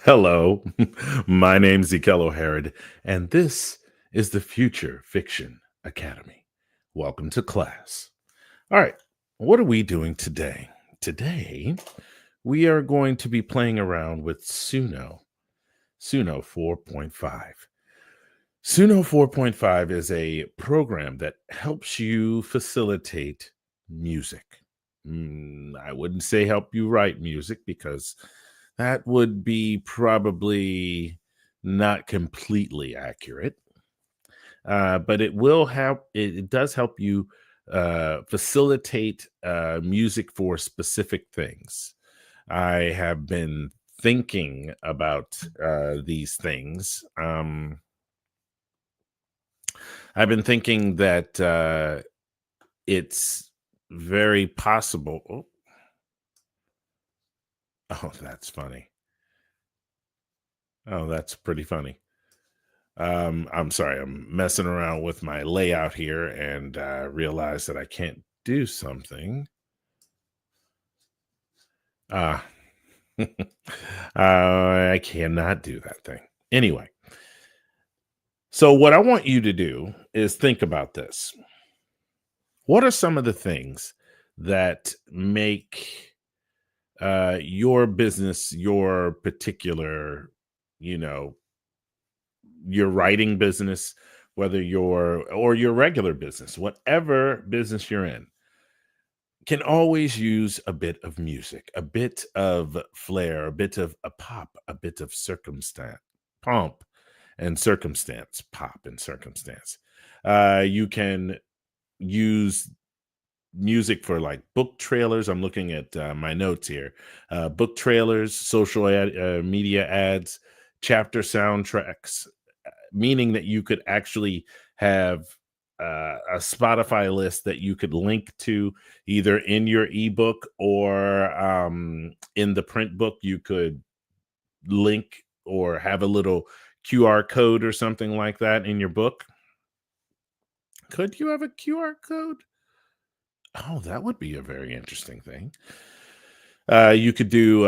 Hello, my name's Zikello Herod, and this is the Future Fiction Academy. Welcome to class. All right, what are we doing today? Today, we are going to be playing around with SUNO 4.5. SUNO 4.5 is a program that helps you facilitate music. I wouldn't say help you write music because that would be probably not completely accurate. But it will help, it does help you facilitate music for specific things. I have been thinking about these things. I've been thinking that it's very possible. Oh, that's funny. Oh, that's pretty funny. I'm sorry, I'm messing around with my layout here and realize that I can't do something. Ah, I cannot do that thing. Anyway, so what I want you to do is think about this. What are some of the things that make your business, your particular, you know, your writing business, whether your regular business, whatever business you're in, can always use a bit of music, a bit of flair, a bit of a pop, a bit of circumstance, pomp and circumstance, pop and circumstance. You can use music for like book trailers. I'm looking at my notes here. Book trailers, media ads, chapter soundtracks, meaning that you could actually have a Spotify list that you could link to either in your ebook or in the print book. You could link or have a little QR code or something like that in your book. Could you have a QR code? Oh, that would be a very interesting thing. You could do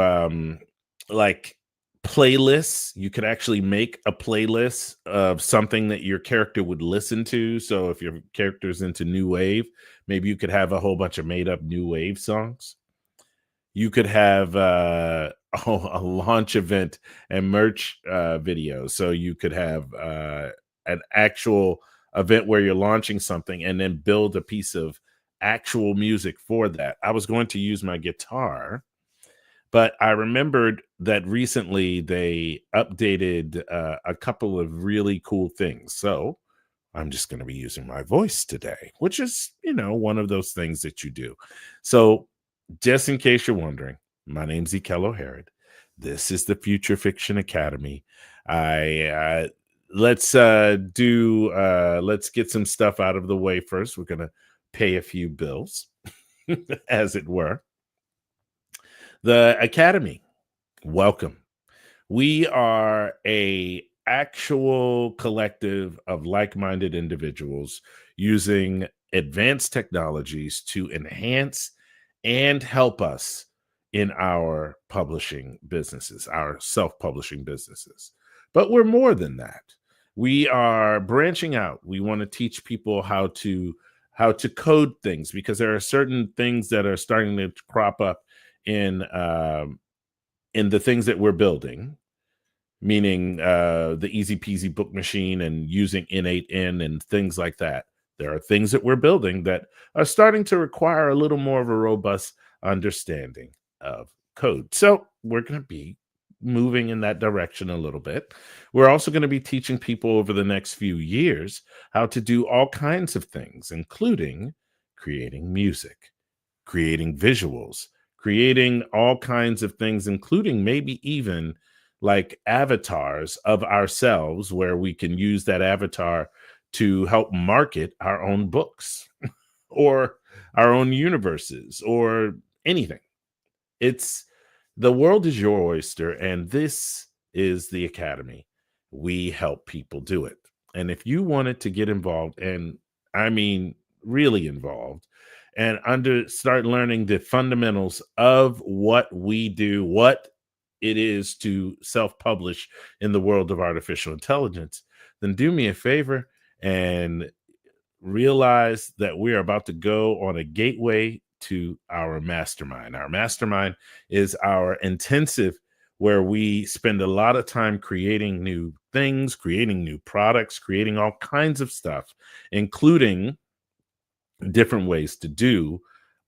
like playlists. You could actually make a playlist of something that your character would listen to. So if your character's into new wave, maybe you could have a whole bunch of made up new wave songs. You could have a launch event and merch video. So you could have an actual event where you're launching something and then build a piece of actual music for that. I was going to use my guitar, but I remembered that recently they updated a couple of really cool things. So I'm just going to be using my voice today, which is, one of those things that you do. So, just in case you're wondering, my name's Zikello Herod. This is the Future Fiction Academy. I let's get some stuff out of the way first. We're gonna pay a few bills, as it were. The Academy, welcome. We are a actual collective of like-minded individuals using advanced technologies to enhance and help us in our publishing businesses, our self-publishing businesses. But we're more than that. We are branching out. We want to teach people how to code things because there are certain things that are starting to crop up in in the things that we're building, meaning the easy peasy book machine and using N8N and things like that. There are things that we're building that are starting to require a little more of a robust understanding of code. So we're going to be moving in that direction a little bit. We're also going to be teaching people over the next few years how to do all kinds of things, including creating music, creating visuals, creating all kinds of things, including maybe even like avatars of ourselves, where we can use that avatar to help market our own books or our own universes or anything. It's the world is your oyster, and this is the Academy. We help people do it. And if you wanted to get involved, and I mean really involved, and start learning the fundamentals of what we do, what it is to self-publish in the world of artificial intelligence, then do me a favor and realize that we are about to go on a gateway to our mastermind. Our mastermind is our intensive where we spend a lot of time creating new things, creating new products, creating all kinds of stuff, including different ways to do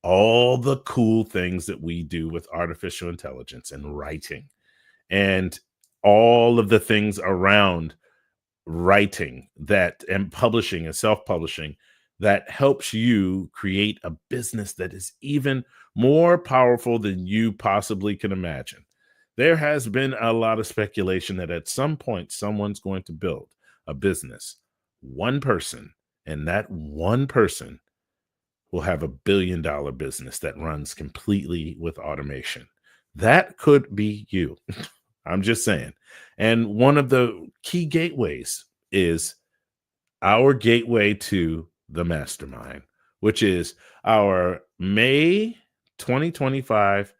all the cool things that we do with artificial intelligence and writing and all of the things around writing that and publishing and self-publishing that helps you create a business that is even more powerful than you possibly can imagine. There has been a lot of speculation that at some point someone's going to build a business, one person, and that one person will have $1 billion business that runs completely with automation. That could be you. I'm just saying. And one of the key gateways is our gateway to the mastermind, which is our May 2025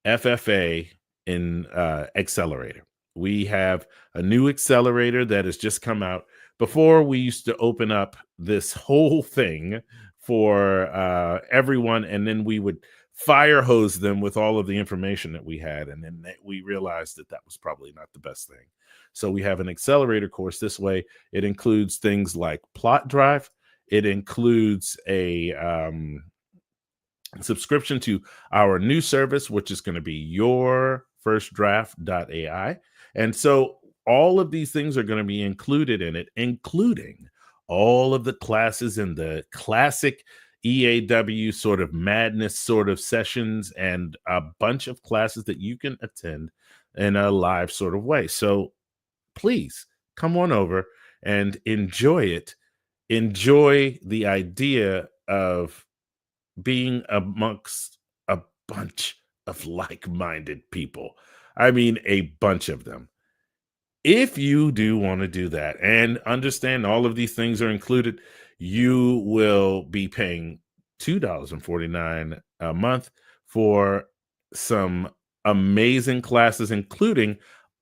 FFA in accelerator. We have a new accelerator that has just come out. Before, we used to open up this whole thing for everyone, and then we would fire hose them with all of the information that we had. And then we realized that that was probably not the best thing. So we have an accelerator course this way. It includes things like Plot Drive. It includes a subscription to our new service, which is going to be your first draft.ai. And so all of these things are going to be included in it, including all of the classes in the classic EAW sort of madness sort of sessions and a bunch of classes that you can attend in a live sort of way. So please come on over and enjoy it. Enjoy the idea of being amongst a bunch of like-minded people. I mean, a bunch of them. If you do want to do that and understand all of these things are included, you will be paying $2.49 a month for some amazing classes, including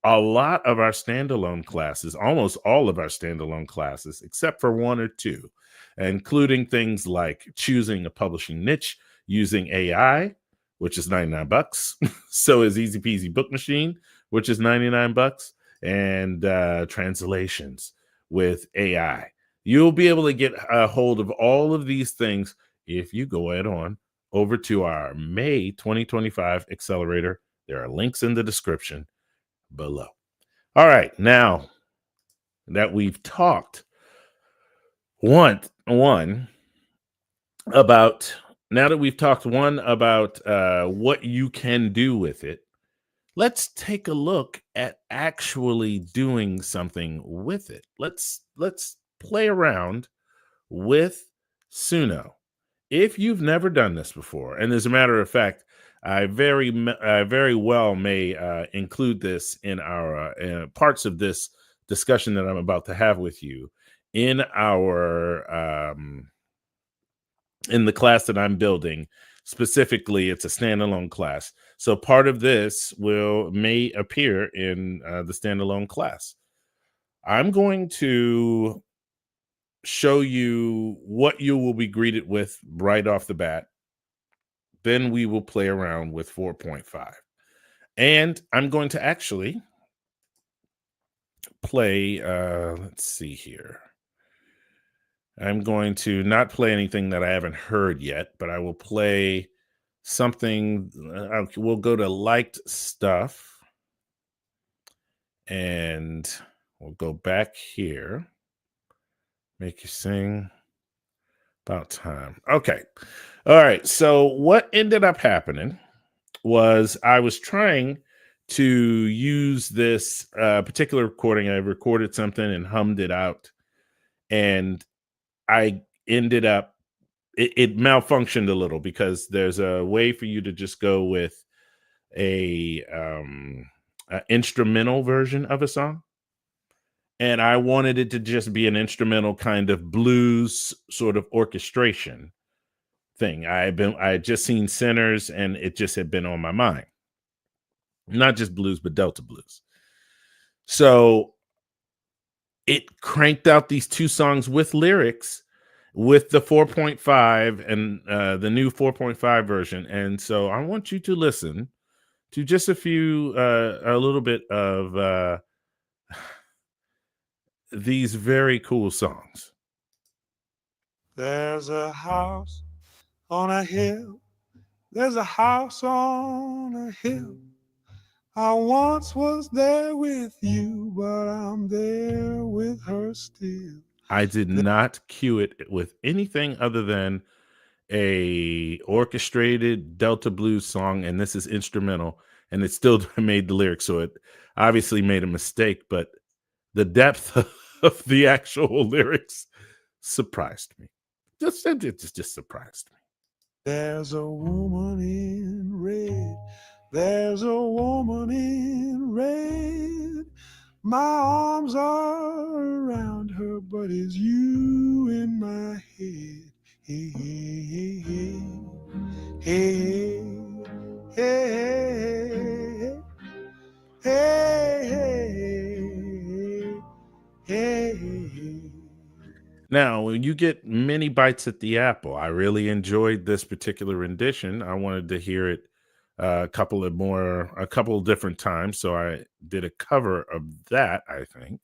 a lot of our standalone classes, almost all of our standalone classes, except for one or two, including things like choosing a publishing niche using AI, which is $99. So is Easy Peasy Book Machine, which is $99, and translations with AI. You'll be able to get a hold of all of these things if you go ahead on over to our May 2025 accelerator. There are links in the description below. All right, now that we've talked one about what you can do with it, let's take a look at actually doing something with it. Let's play around with SUNO. If you've never done this before, and as a matter of fact, I very well may include this in our parts of this discussion that I'm about to have with you in our in the class that I'm building. Specifically, it's a standalone class. So part of this may appear in the standalone class. I'm going to show you what you will be greeted with right off the bat. Then we will play around with 4.5. And I'm going to actually play, let's see here. I'm going to not play anything that I haven't heard yet, but I will play something. We'll go to liked stuff. And we'll go back here. Make you sing about time. Okay. All right. So what ended up happening was I was trying to use this particular recording. I recorded something and hummed it out. And I ended up, it malfunctioned a little because there's a way for you to just go with a instrumental version of a song. And I wanted it to just be an instrumental kind of blues sort of orchestration thing. I had just seen Sinners and it just had been on my mind. not just blues, but Delta blues. So it cranked out these two songs with lyrics with the 4.5 and the new 4.5 version. And so I want you to listen to just a little bit of these very cool songs. There's a house on a hill. There's a house on a hill. I once was there with you, but I'm there with her still. I did not cue it with anything other than a orchestrated Delta blues song, and this is instrumental, and it still made the lyrics, so it obviously made a mistake, but the depth of the actual lyrics surprised me. It just surprised me. There's a woman in red. There's a woman in red. My arms are around her, but it's you in my head. Hey, hey, hey, hey, hey, hey, hey, hey, hey. Now, when you get many bites at the apple, I really enjoyed this particular rendition. I wanted to hear it a couple of different times. So I did a cover of that, I think.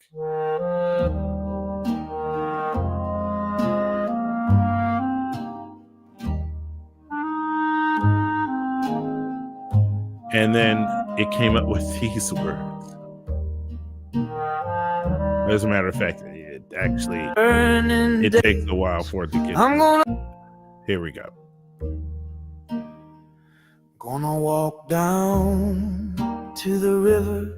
And then it came up with these words. As a matter of fact, it takes a while for it to get. Here we go. Gonna walk down to the river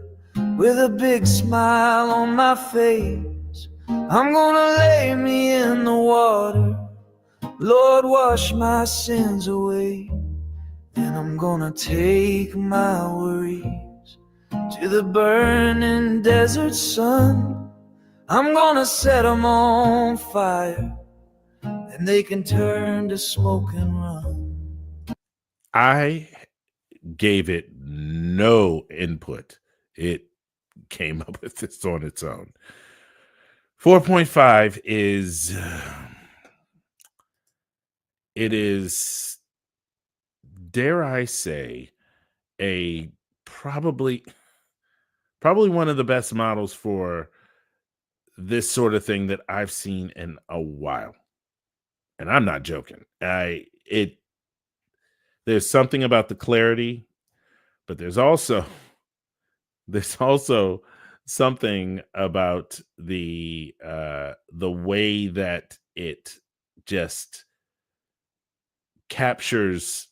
with a big smile on my face. I'm gonna lay me in the water. Lord, wash my sins away. And I'm gonna take my worries to the burning desert sun. I'm gonna set them on fire, and they can turn to smoke and run. I gave it no input. It came up with this on its own. 4.5 is it is, dare I say, a probably one of the best models for this sort of thing that I've seen in a while. And I'm not joking. There's something about the clarity, but there's also something about the way that it just captures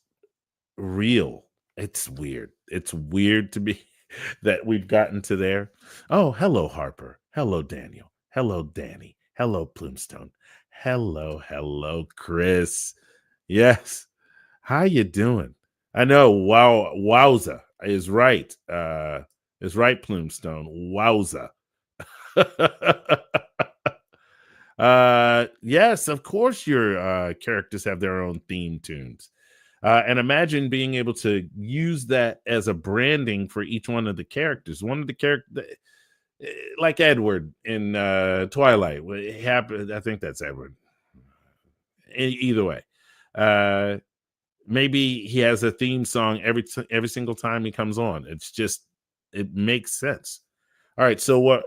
real. It's weird. It's weird to me that we've gotten to there. Oh, hello, Harper. Hello, Daniel. Hello, Danny. Hello, Plumstone. Hello, Chris. Yes. How you doing? I know. Wow, wowza is right. Is right, Plumstone. Wowza. Yes, of course your characters have their own theme tunes. And imagine being able to use that as a branding for each one of the characters. One of the characters, like Edward in Twilight, it happened. I think that's Edward. Either way, maybe he has a theme song every single time he comes on. It makes sense. All right, so what?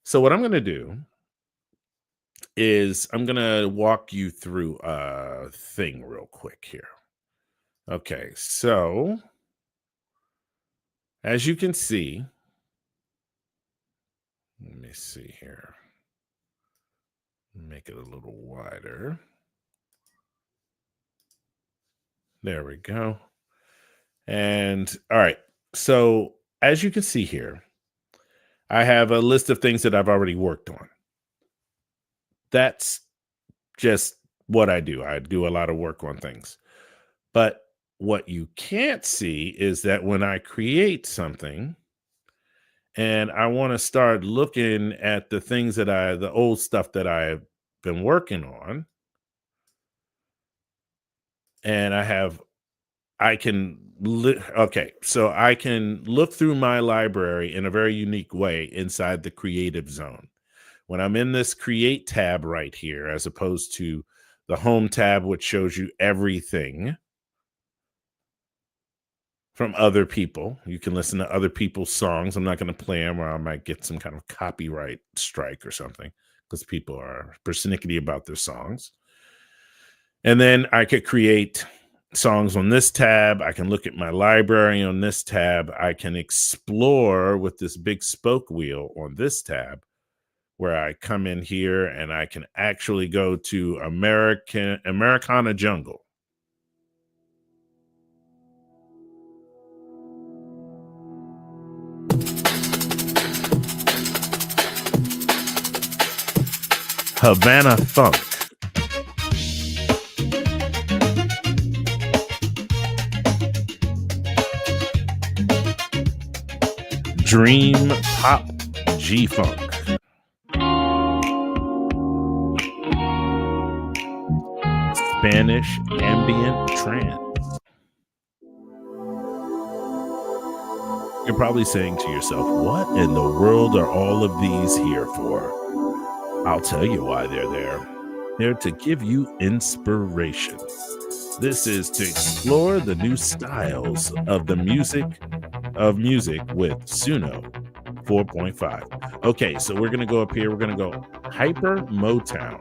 So what I'm going to do is I'm going to walk you through a thing real quick here. Okay, so as you can see, let me see here. Make it a little wider. There we go. And all right, so as you can see here, I have a list of things that I've already worked on. That's just what I do. I do a lot of work on things. But what you can't see is that when I create something and I want to start looking at the old stuff that I've been working on, and I have I can okay, so I can look through my library in a very unique way inside the creative zone. When I'm in this create tab right here, as opposed to the home tab, which shows you everything from other people. You can listen to other people's songs. I'm not going to play them or I might get some kind of copyright strike or something because people are persnickety about their songs. And then I could create songs on this tab. I can look at my library on this tab. I can explore with this big spoke wheel on this tab where I come in here and I can actually go to Americana Jungle. Havana Funk. Dream Pop G-Funk. Spanish Ambient Trance. You're probably saying to yourself, what in the world are all of these here for? I'll tell you why they're there. They're to give you inspiration. This is to explore the new styles of the music with SUNO 4.5. Okay, so we're going to go up here. We're going to go Hyper Motown.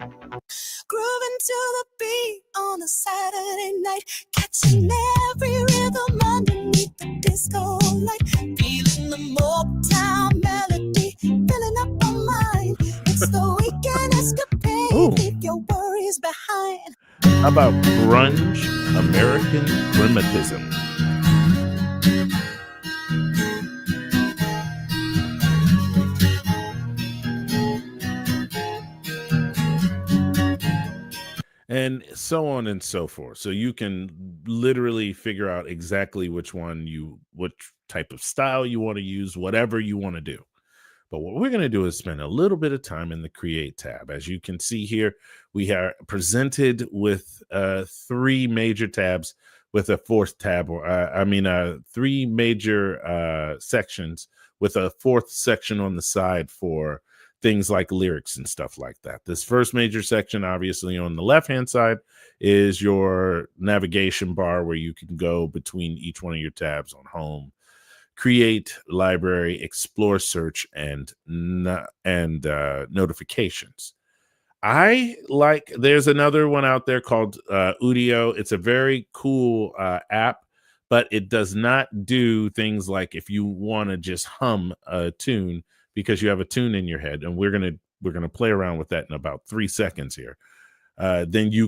Grooving to the beat on a Saturday night, catching every rhythm underneath the disco light, feeling the Motown melody, filling up my mind. It's the weekend escapade, leave your worries behind. How about grunge American primitivism? And so on and so forth. So you can literally figure out exactly what type of style you want to use, whatever you want to do. But what we're going to do is spend a little bit of time in the Create tab. As you can see here, we are presented with three major tabs with a fourth tab, three major sections with a fourth section on the side for things like lyrics and stuff like that. This first major section, obviously on the left-hand side, is your navigation bar where you can go between each one of your tabs on home, create, library, explore, search, and notifications. There's another one out there called Udio. It's a very cool app, but it does not do things like if you want to just hum a tune because you have a tune in your head, and we're gonna play around with that in about 3 seconds here. Then you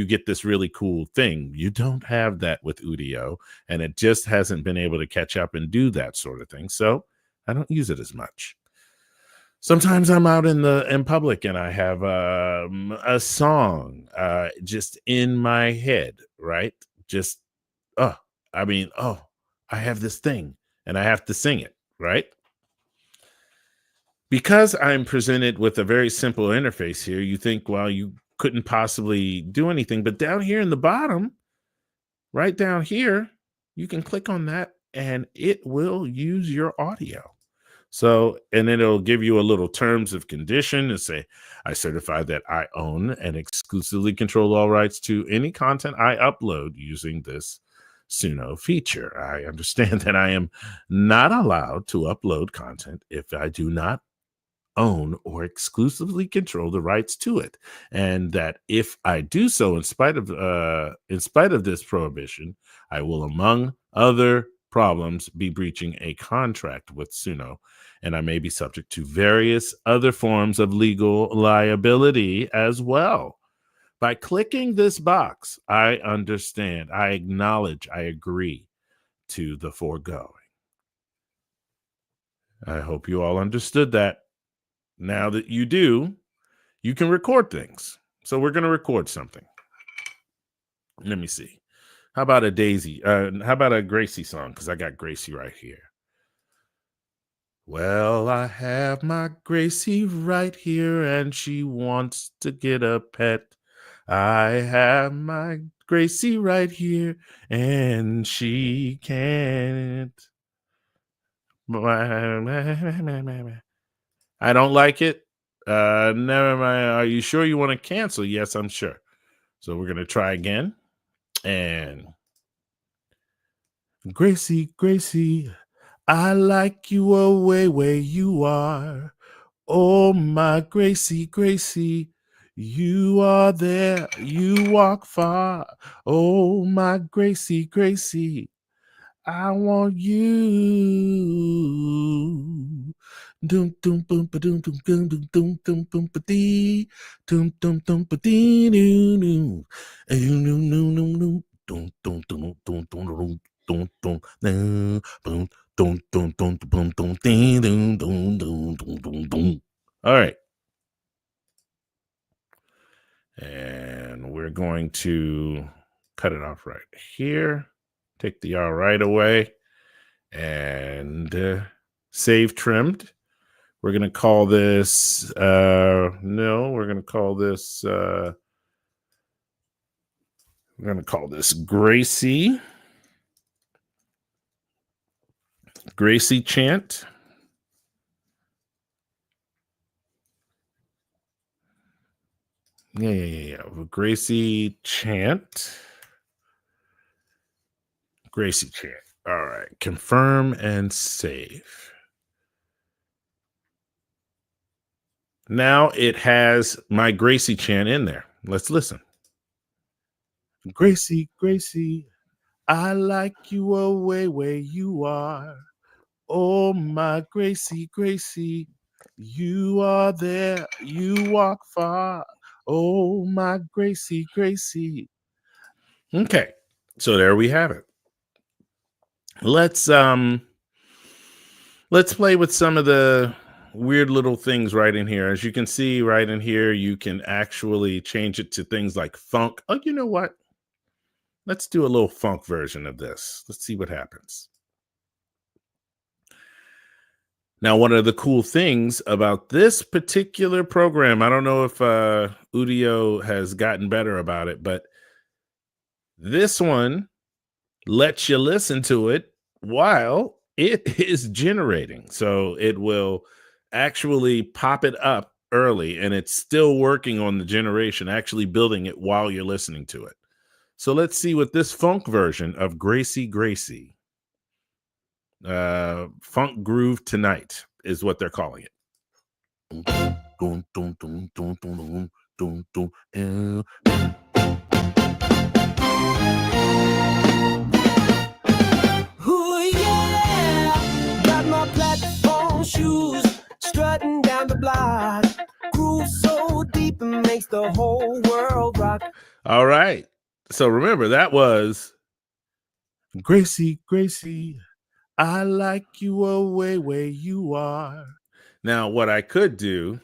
get this really cool thing. You don't have that with Udio, and it just hasn't been able to catch up and do that sort of thing. So I don't use it as much. Sometimes I'm out in public and I have a song just in my head, right? Just I have this thing and I have to sing it, right? Because I'm presented with a very simple interface here, you think, well, you couldn't possibly do anything. But down here in the bottom, right down here, you can click on that and it will use your audio. So, and then it'll give you a little terms of condition and say, I certify that I own and exclusively control all rights to any content I upload using this SUNO feature. I understand that I am not allowed to upload content if I do not own or exclusively control the rights to it, and that if I do so in spite of this prohibition, I will, among other problems, be breaching a contract with SUNO, and I may be subject to various other forms of legal liability as well. By clicking this box, I understand, I acknowledge, I agree to the foregoing. I hope you all understood that. Now that you do, you can record things. So we're going to record something. Let me see. How about a Daisy? How about a Gracie song? Because I got Gracie right here. Well, I have my Gracie right here, and she wants to get a pet. I have my Gracie right here, and she can't. I don't like it. Never mind. Are you sure you want to cancel? Yes, I'm sure. So we're going to try again. And Gracie, Gracie, I like you away where you are. Oh, my Gracie, Gracie, you are there. You walk far. Oh, my Gracie, Gracie, I want you. Dum dum bum ba dum dum dum dum dum dum bum ba dee dum dum dum ba dee doo doo doo doo doo dum dum dum dum dum dum dum dum dum dum dum dum dum dum dee dum dum dum dum dum dum. All right, and we're going to cut it off right here. Take the all right away. And save trimmed. We're going to call this, we're going to call this, Gracie chant. Yeah. Gracie chant. All right. Confirm and save. Now it has my Gracie chant in there. Let's listen. Gracie, Gracie, I like you away where you are. Oh, my Gracie, Gracie, you are there. You walk far. Oh, my Gracie, Gracie. Okay, so there we have it. Let's play with some of the weird little things right in here. As you can see right in here, you can actually change it to things like funk. Oh, you know what? Let's do a little funk version of this. Let's see what happens. Now, one of the cool things about this particular program, I don't know if Udio has gotten better about it, but this one lets you listen to it while it is generating. So it will actually pop it up early, and it's still working on the generation, actually building it while you're listening to it. So let's see what this funk version of Gracie, Funk Groove Tonight is what they're calling it. Ooh, yeah, got my platform shoes, strutting down the block. Groove so deep it makes the whole world rock. All right. So remember, that was Gracie, Gracie, I like you away where you are. Now, what I could do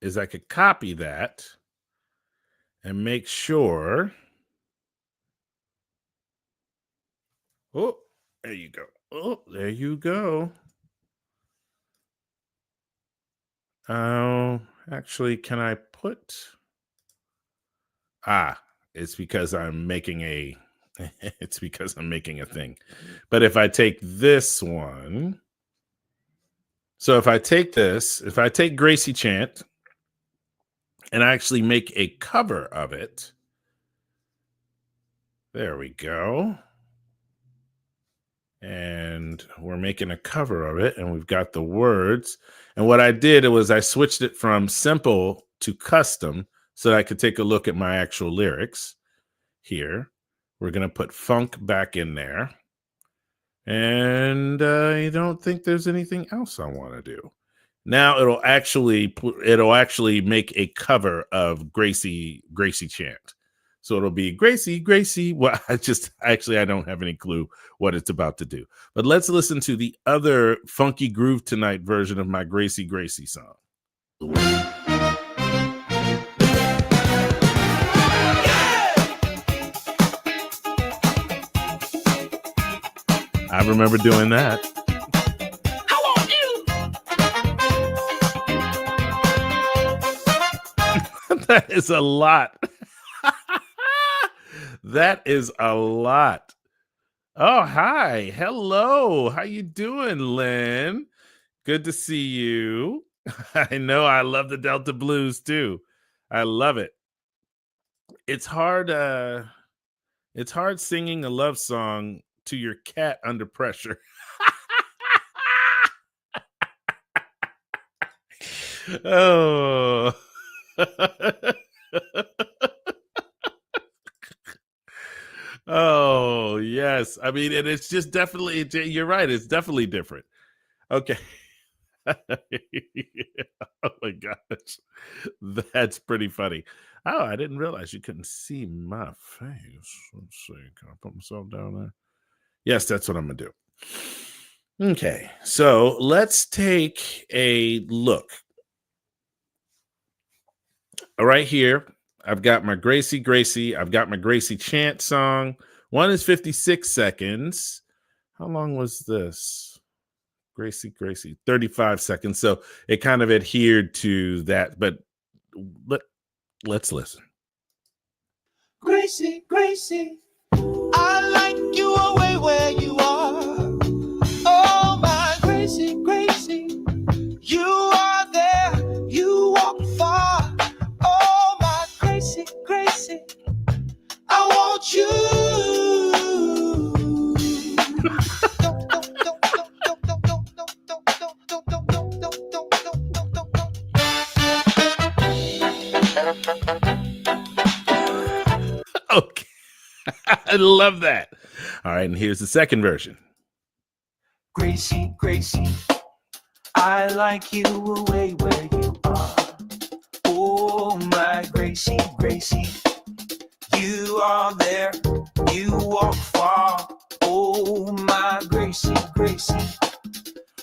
is I could copy that and make sure. Oh, there you go. Oh, there you go. Oh, actually, can I put? It's because I'm making a. It's because I'm making a thing. But if I take this one, so if I take this, if I take Gracie Chant and I actually make a cover of it, there we go. And we're making a cover of it, and we've got the words. And what I did was I switched it from simple to custom so that I could take a look at my actual lyrics here. We're going to put funk back in there. And I don't think there's anything else I want to do. Now it'll actually make a cover of Gracie Chant. So it'll be Gracie. Well, I don't have any clue what it's about to do. But let's listen to the other Funky Groove Tonight version of my Gracie song. I remember doing that. That is a lot. That is a lot. Oh, hi. Hello. How you doing, Lynn? Good to see you. I know I love the Delta Blues too. I love it. It's hard it's hard singing a love song to your cat under pressure. Oh. Oh, yes. I mean, and it's just definitely you're right, it's definitely different. Okay. Oh my gosh. That's pretty funny. Oh, I didn't realize you couldn't see my face. Let's see. Can I put myself down there? Yes, that's what I'm gonna do. Okay, so let's take a look. Right here, I've got my Gracie Gracie. I've got my Gracie chant song. One is 56 seconds. How long was this? Gracie Gracie, 35 seconds. So it kind of adhered to that, but let, let's listen. Gracie, Gracie, I like you away where you are. Oh, my Gracie, Gracie, you are there, you walk far. Oh, my Gracie, Gracie, I want you. Okay. I love that. All right, and here's the second version. Gracie, Gracie, I like you away where you are. Oh, my Gracie, Gracie, you are there, you walk far. Oh, my Gracie, Gracie,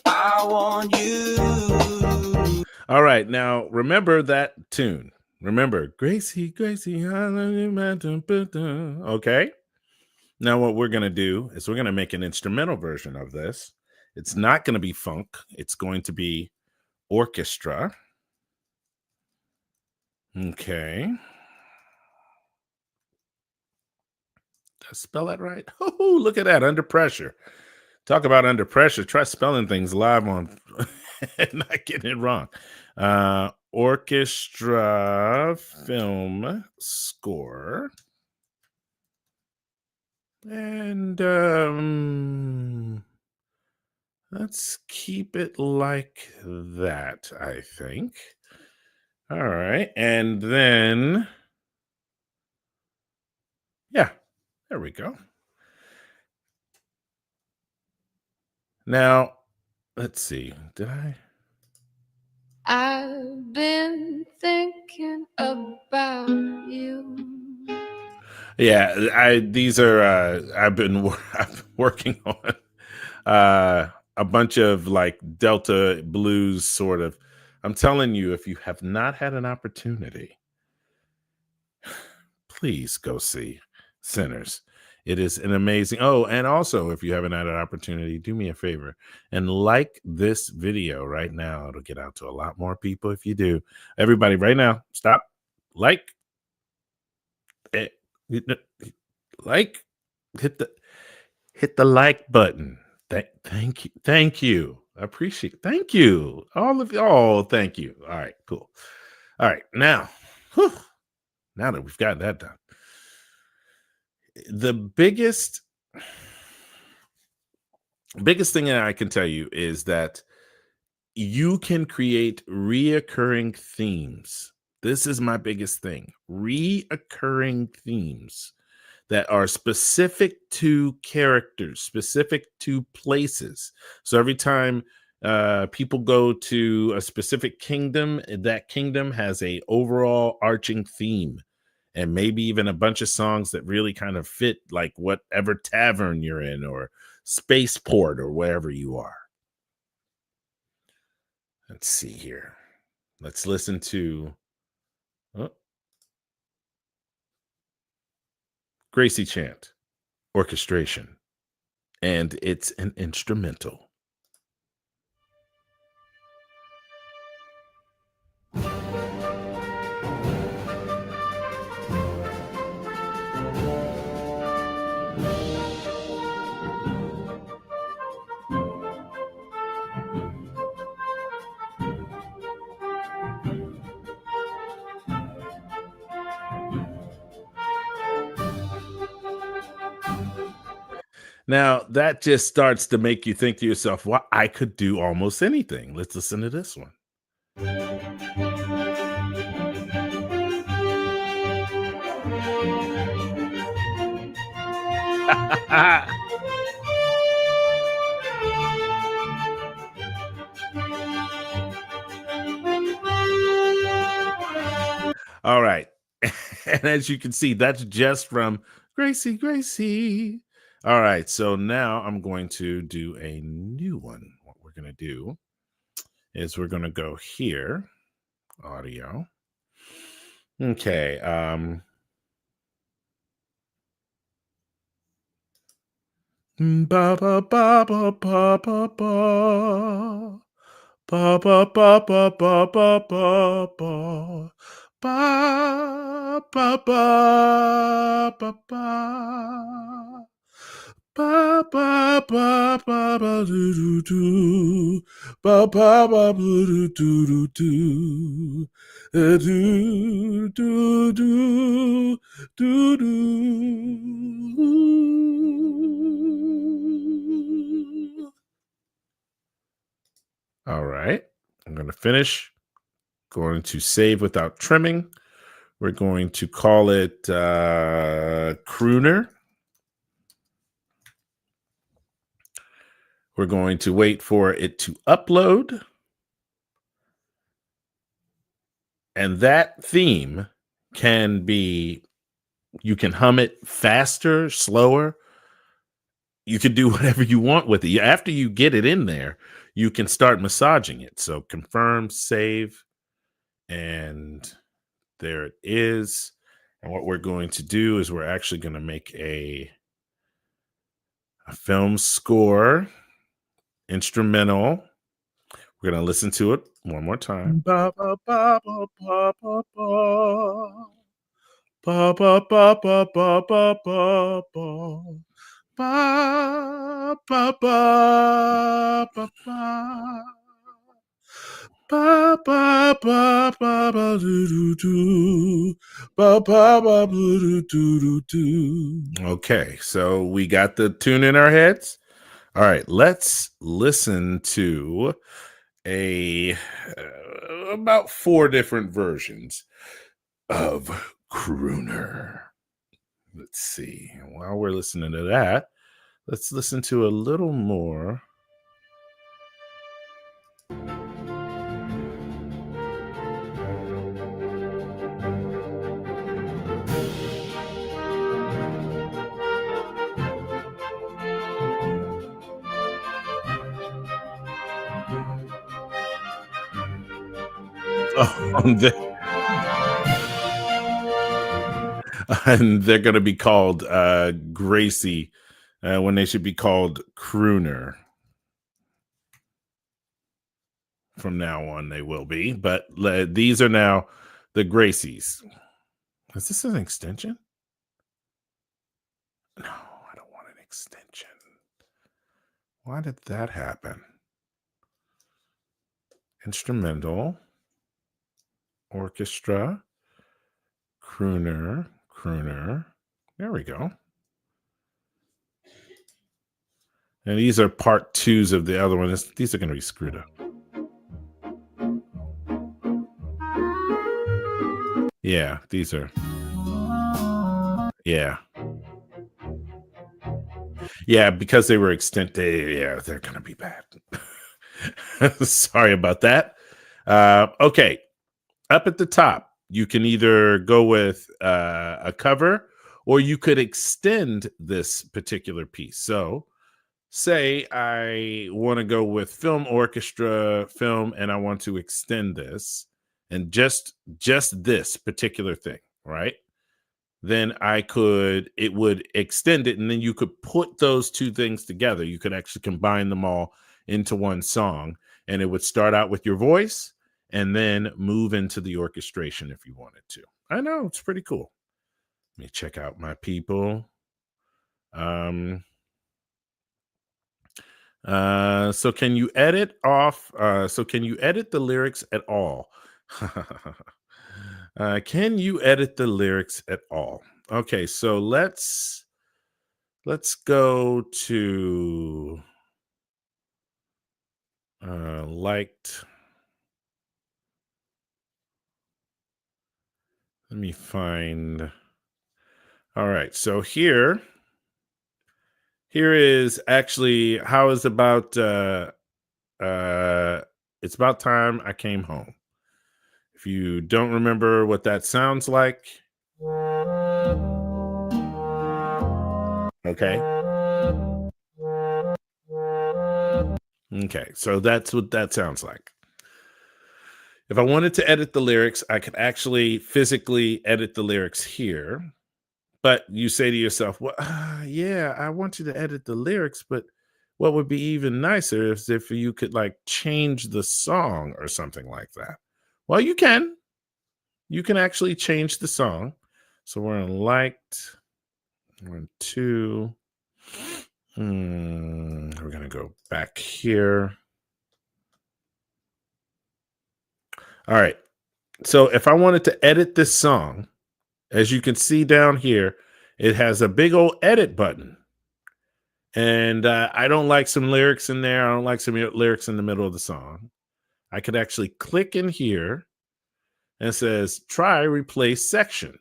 I want you. All right, now remember that tune. Remember, Gracie, Gracie, I love you. Okay. Now, what we're going to do is we're going to make an instrumental version of this. It's not going to be funk, it's going to be orchestra. Okay. Did I spell that right? Oh, look at that. Under pressure. Talk about under pressure. Try spelling things live on and not getting it wrong. Orchestra film score. And let's keep it like that, I think. All right. And then, yeah, there we go. Now, let's see. Did I? I've been thinking about you. Yeah, these are I've been working on a bunch of like Delta blues sort of. I'm telling you, if you have not had an opportunity, please go see Sinners. It is an amazing. Oh, and also, if you haven't had an opportunity, do me a favor and like this video right now. It'll get out to a lot more people if you do. Everybody, right now, stop, like, like, hit the like button. Thank you. I appreciate it. Thank you, all of you. Oh, thank you. All right, cool. All right, now, now that we've got that done, the biggest thing that I can tell you is that you can create reoccurring themes. This is my biggest thing. Reoccurring themes that are specific to characters, specific to places. So every time people go to a specific kingdom, that kingdom has a overall arching theme, and maybe even a bunch of songs that really kind of fit like whatever tavern you're in or spaceport or wherever you are. Let's see here. Let's listen to Gracie Chant orchestration, and it's an instrumental. Now that just starts to make you think to yourself, well, I could do almost anything. Let's listen to this one. All right. And as you can see, that's just from Gracie, Gracie. All right. So now I'm going to do a new one. What we're going to do is we're going to go here, audio. Okay. Ba ba ba ba ba ba ba. Ba ba ba ba ba ba ba ba. Ba ba ba ba ba. Ba ba ba ba ba do do do. Ba ba ba do do do do. Do do do do do. All right. I'm going to finish. Going to save without trimming. We're going to call it crooner. We're going to wait for it to upload. And that theme can be, you can hum it faster, slower. You can do whatever you want with it. After you get it in there, you can start massaging it. So confirm, save, and there it is. And what we're going to do is we're actually going to make a film score instrumental. We're going to listen to it one more time. Ba ba ba ba ba ba ba. Ba ba ba ba ba ba ba ba. Ba ba ba ba ba. Ba ba ba ba ba do do do. Ba ba ba do do do. Okay, so we got the tune in our heads. All right, let's listen to about 4 different versions of crooner. Let's see. While we're listening to that, let's listen to a little more. Oh, and they're going to be called Gracie when they should be called crooner. From now on, they will be, but these are now the Gracies. Is this an extension? No, I don't want an extension. Why did that happen? Instrumental, orchestra, crooner. There we go. And these are part 2s of the other one. These are going to be screwed up. Yeah, these are. Yeah. Yeah, because they were extended. Yeah, they're going to be bad. Sorry about that. Okay. Up at the top, you can either go with a cover or you could extend this particular piece. So say I want to go with film orchestra film and I want to extend this and just this particular thing, right? Then it would extend it and then you could put those 2 things together. You could actually combine them all into one song and it would start out with your voice and then move into the orchestration if you wanted to. I know, it's pretty cool. Let me check out my people. So can you edit off? So can you edit the lyrics at all? Can you edit the lyrics at all? Okay, so let's let's go to liked. Let me find. All right. So here is actually how is about it's about time I came home. If you don't remember what that sounds like, okay. Okay, so that's what that sounds like. If I wanted to edit the lyrics, I could actually physically edit the lyrics here. But you say to yourself, well, yeah, I want you to edit the lyrics, but what would be even nicer is if you could like change the song or something like that. Well, you can. You can actually change the song. So we're in liked. We're in 2. We're going to go back here. All right. So if I wanted to edit this song, as you can see down here, it has a big old edit button. And I don't like some lyrics in there. I don't like some lyrics in the middle of the song. I could actually click in here and it says try replace section.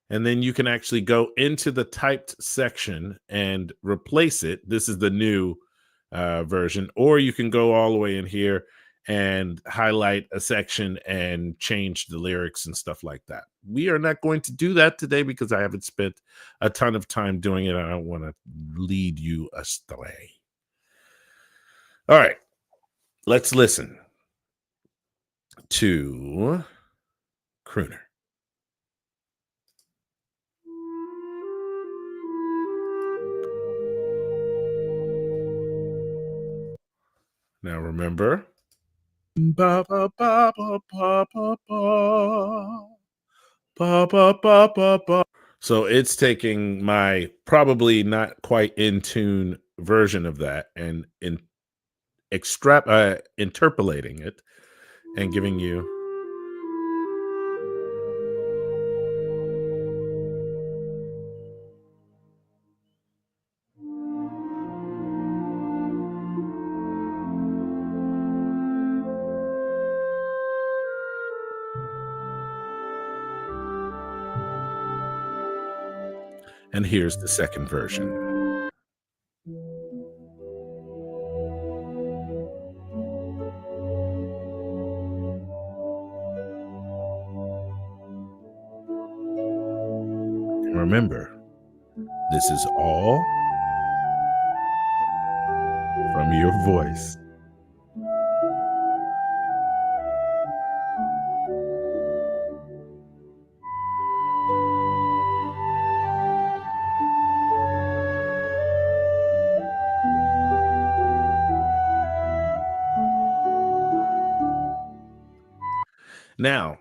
And then you can actually go into the typed section and replace it. This is the new version. Or you can go all the way in here and highlight a section and change the lyrics and stuff like that. We are not going to do that today because I haven't spent a ton of time doing it. I don't want to lead you astray. All right, let's listen to Crooner. Now remember, ba ba ba ba ba ba ba ba ba ba ba ba. So it's taking my probably not quite in tune version of that and interpolating it and giving you. And here's the second version. Remember, this is all from your voice. Now,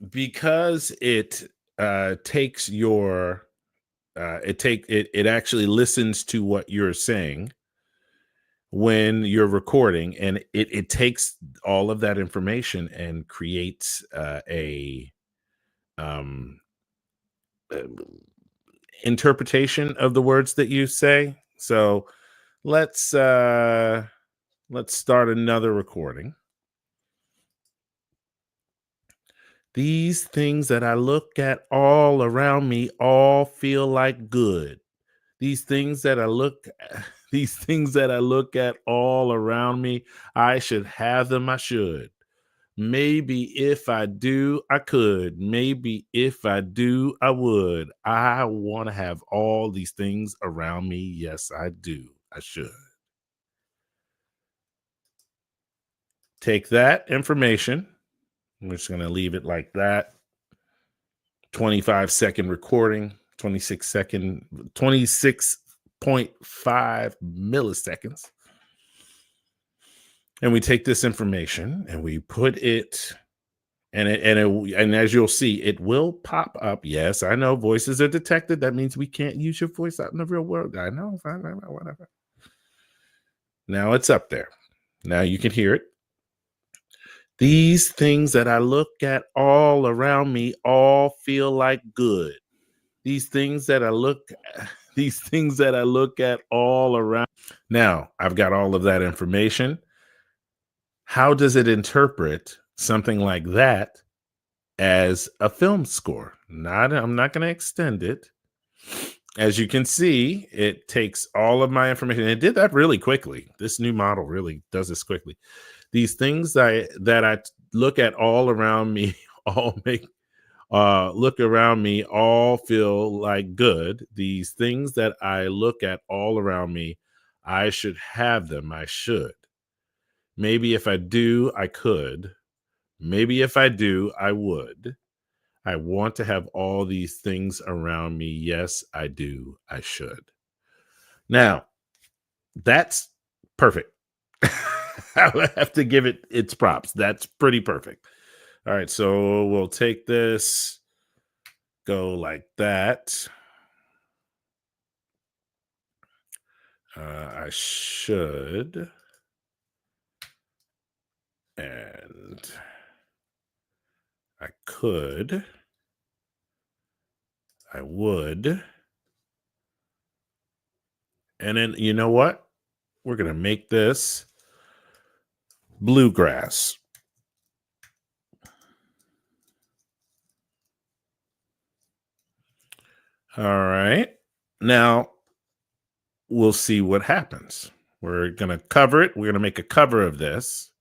because it takes your it actually listens to what you're saying when you're recording, and it takes all of that information and creates a interpretation of the words that you say. So let's start another recording. These things that I look at all around me all feel like good. These things that I look at all around me, I should have them, I should. Maybe if I do, I could. Maybe if I do, I would. I want to have all these things around me. Yes, I do. I should. Take that information. I'm just going to leave it like that. 25-second recording, 26.5 milliseconds. And we take this information and we put it, and as you'll see, it will pop up. Yes, I know voices are detected. That means we can't use your voice out in the real world. I know, whatever. Now it's up there. Now you can hear it. These things that I look at all around me all feel like good. These things that I look these things that I look at all around. Now, I've got all of that information. How does it interpret something like that as a film score? I'm not going to extend it. As you can see, it takes all of my information. It did that really quickly. This new model really does this quickly. These things that I look at all around me, all make look around me, all feel like good. These things that I look at all around me, I should have them. I should. Maybe if I do, I could. Maybe if I do, I would. I want to have all these things around me. Yes, I do. I should. Now, that's perfect. I would have to give it its props. That's pretty perfect. All right, so we'll take this, go like that. I should. And I could. I would. And then, you know what? We're going to make this bluegrass. All right. Now, we'll see what happens. We're going to cover it. We're going to make a cover of this.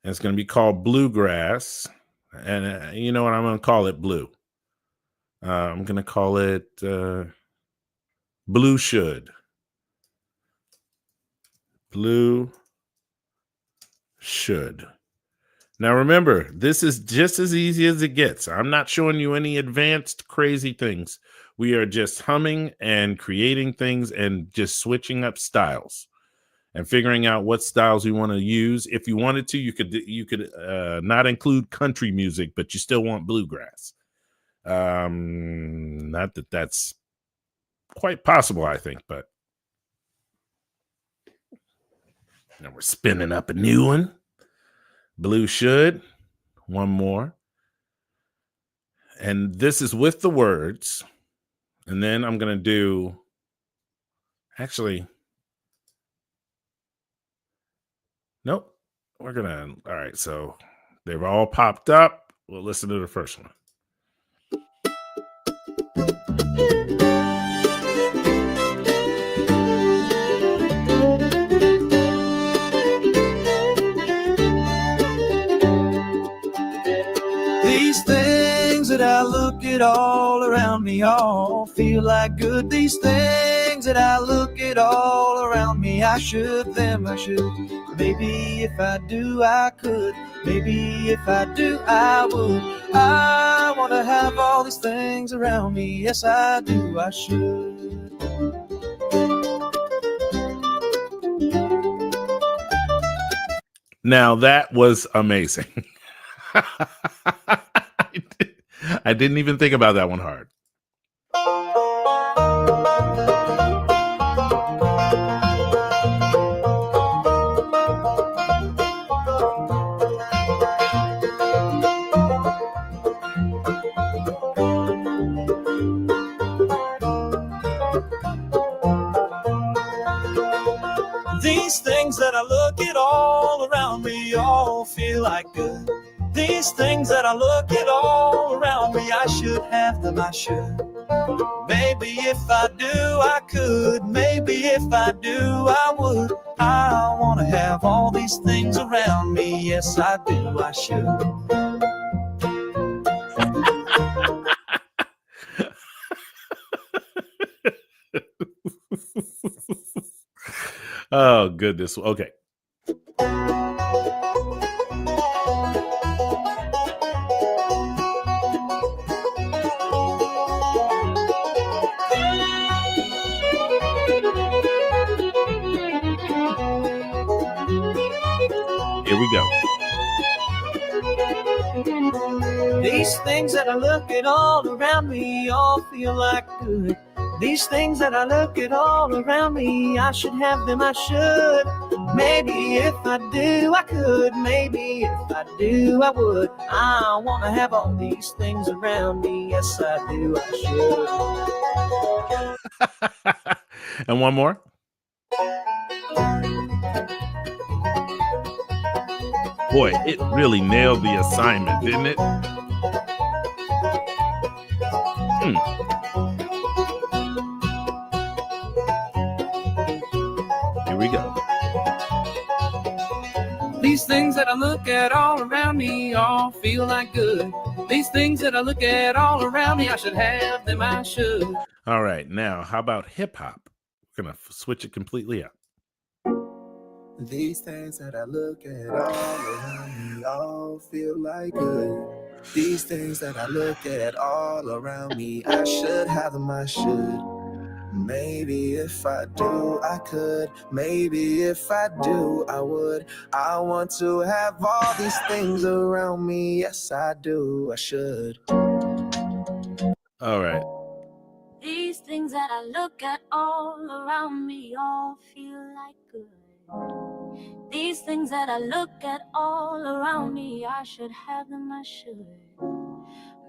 And it's going to be called Bluegrass. And you know what? I'm going to call it Blue. I'm going to call it Blue Should. Blue Should. Now remember, this is just as easy as it gets. I'm not showing you any advanced crazy things. We are just humming and creating things and just switching up styles and figuring out what styles we want to use. If you wanted to, you could not include country music, but you still want bluegrass. Not that that's quite possible, I think, but now we're spinning up a new one. Blue Should. One more. And this is with the words. And then I'm going to do, actually, nope. We're going to, all right. So they've all popped up. We'll listen to the first one. These things that I look at all around me all feel like good. These things that I look at all around me, I should, them I should. Maybe if I do, I could. Maybe if I do, I would. I want to have all these things around me. Yes, I do, I should. Now that was amazing. I didn't even think about that one hard. These things that I look at all around me all feel like good. These things that I look at all around me, I should have them, I should. Maybe if I do, I could. Maybe if I do, I would. I want to have all these things around me. Yes, I do, I should. Oh, goodness. Okay. Here we go. These things that I look at all around me all feel like good. These things that I look at all around me, I should have them, I should. Maybe if I do, I could. Maybe if I do, I would. I want to have all these things around me. Yes, I do, I And one more. Boy, it really nailed the assignment, didn't it? Here we go. These things that I look at all around me all feel like good. These things that I look at all around me, I should have them, I should. All right, now how about hip hop? We're gonna switch it completely up. These things that I look at all around me all feel like good. These things that I look at all around me, I should have them, I should. Maybe if I do, I could. Maybe if I do, I would. I want to have all these things around me. Yes, I do. I should. All right. These things that I look at all around me all feel like good. These things that I look at all around me, I should have them, I should.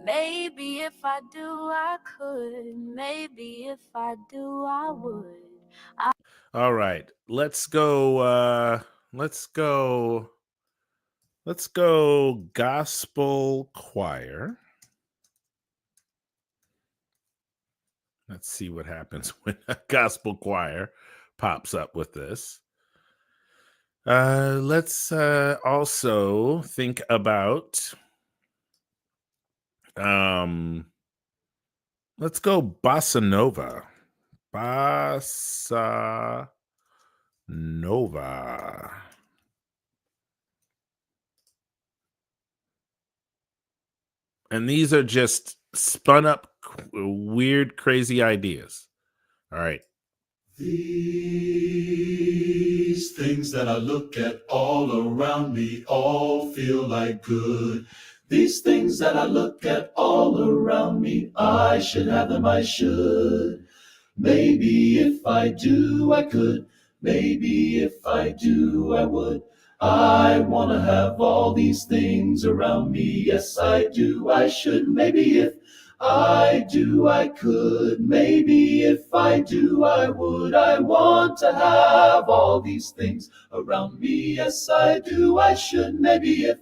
Maybe if I do, I could. Maybe if I do, I would. All right. Let's go gospel choir. Let's see what happens when a gospel choir pops up with this. Let's also think about let's go bossa nova. Bossa nova. And these are just spun up weird, crazy ideas. All right. These things that I look at all around me all feel like good. These things that I look at all around me, I should have them, I should. Maybe if I do, I could. Maybe if I do, I would. I want to have all these things around me. Yes, I do, I should. Maybe if I do, I could. Maybe if I do, I would. I want to have all these things around me. Yes, I do, I should. Maybe if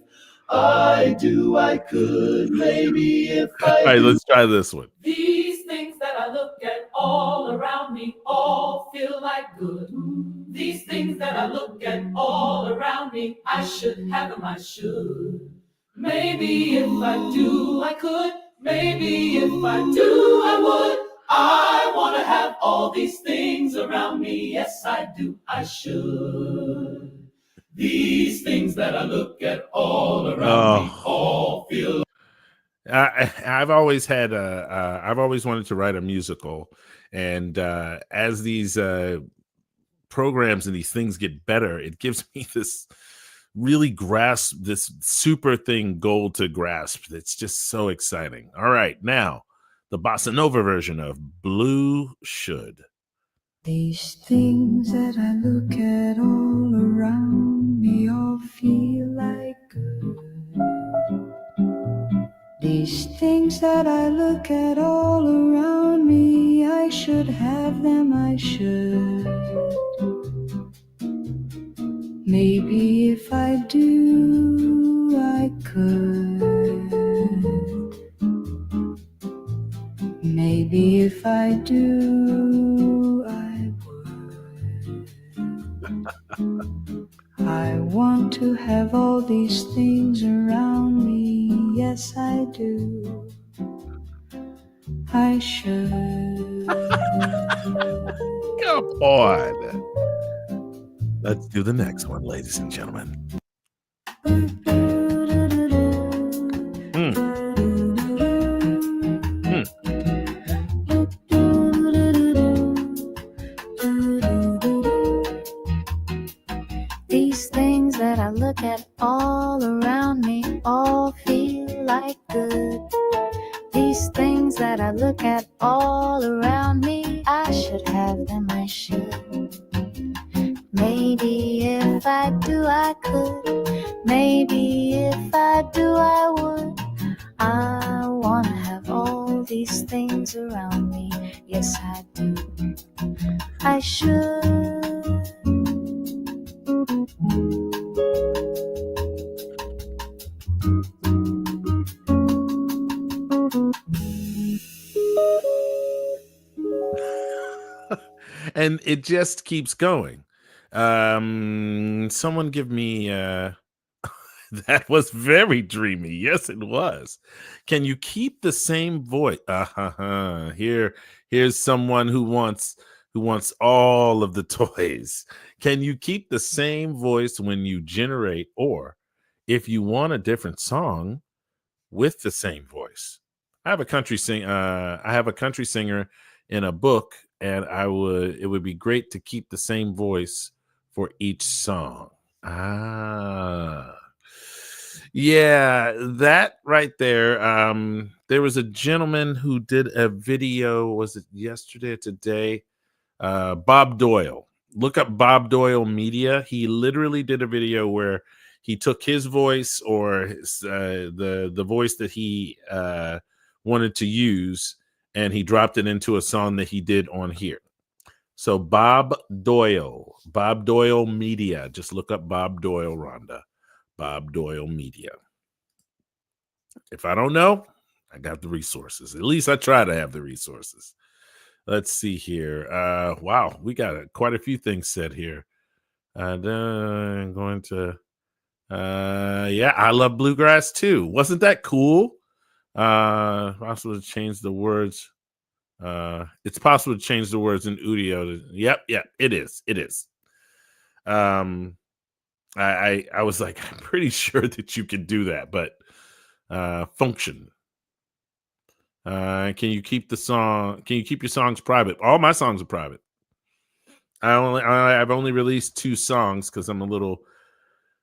I do, I could. Maybe if I All right, do. let's try this one. These things that I look at all around me all feel like good. These things that I look at all around me, I should have them, I should. Maybe if I do, I could. Maybe if I do, I would. I want to have all these things around me. Yes, I do, I should. These things that I look at all around me all feel. I've always had I've always wanted to write a musical, and as these programs and these things get better, it gives me this super thing goal to grasp. That's just so exciting. All right, now the bossa nova version of Blue Should. These things that I look at all around me all feel like good. These things that I look at all around me, I should have them, I should. Maybe if I do, I could. Maybe if I do, I would. I want to have all these things around me. Yes, I do. I should. Come on. Let's do the next one, ladies and gentlemen. These things that I look at all around me all feel like good. These things that I look at all around me, I should have them, I should. Maybe if I do, I could. Maybe if I do, I would. I want to have all these things around me. Yes, I do. I should. And it just keeps going. Someone give me that was very dreamy. Yes, it was. Can you keep the same voice? Here's someone who wants all of the toys. Can you keep the same voice when you generate, or if you want a different song with the same voice? I have a country singer in a book, and it would be great to keep the same voice for each song. Ah. Yeah, that right there. There was a gentleman who did a video, was it yesterday or today? Bob Doyle. Look up Bob Doyle Media. He literally did a video where he took his voice, or the voice that he wanted to use, and he dropped it into a song that he did on here. So Bob Doyle Media. Just look up Bob Doyle, Rhonda. Bob Doyle Media. If I don't know, I got the resources. At least I try to have the resources. Let's see here. Wow, we got quite a few things said here. I'm going to yeah, I love bluegrass too. Wasn't that cool? Possible to change the words. It's possible to change the words in Udio. Yep, it is. It is. I was like, I'm pretty sure that you can do that, but function. Can you keep your songs private? All my songs are private. I've only released 2 songs because I'm a little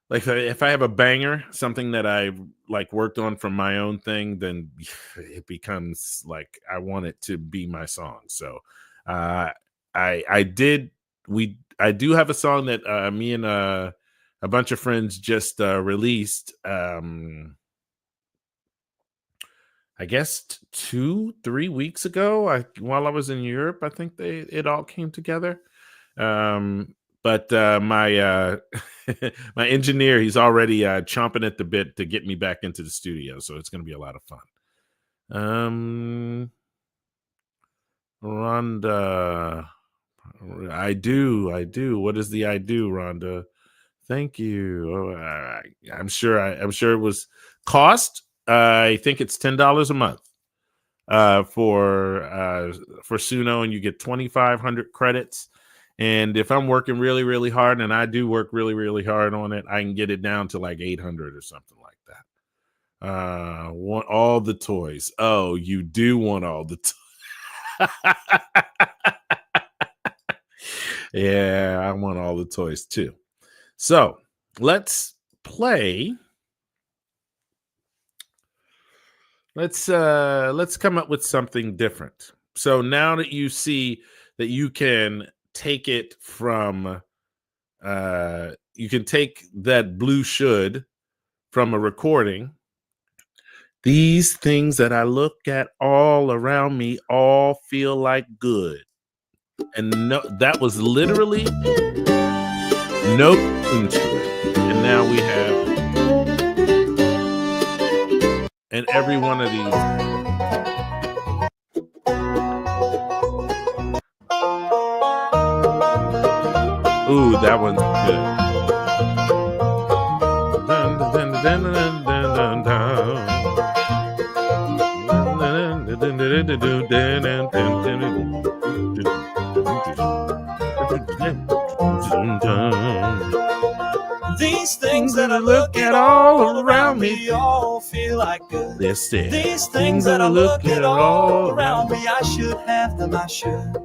like, if I have a banger, something that I've like worked on from my own thing, then it becomes like I want it to be my song. So I do have a song that me and a bunch of friends just released. I guess 2-3 weeks ago, while I was in Europe. I think it all came together. But my my engineer, he's already chomping at the bit to get me back into the studio, so it's going to be a lot of fun. Rhonda, I do. What is the I do, Rhonda? Thank you. Oh, I'm sure it was cost. I think it's $10 a month for SUNO, and you get 2,500 credits. And if I'm working really, really hard, and I do work really, really hard on it, I can get it down to like 800 or something like that. Want all the toys? Oh, you do want all the toys? Yeah, I want all the toys too. So let's play. Let's come up with something different. So now that you see that you can take it from you can take that blue should from a recording. These things that I look at all around me all feel like good. And no, that was literally no tune to it. And now we have, and every one of these. Ooh, that one's good. These things that I look at all around me all feel like good. These things that I look at all around me, I should have them, I should.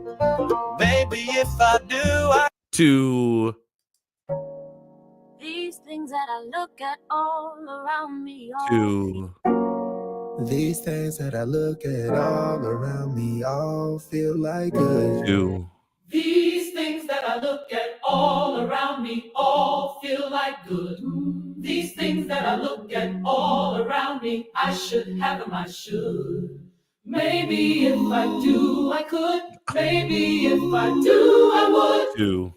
Maybe if I do, I To These things that I look at all around me. to These things that I look at all around me all feel like good. to These things that I look at all around me all feel like good. These things that I look at all around me, I should have them, I should. Maybe if I do, I could. Maybe if I do, I would. To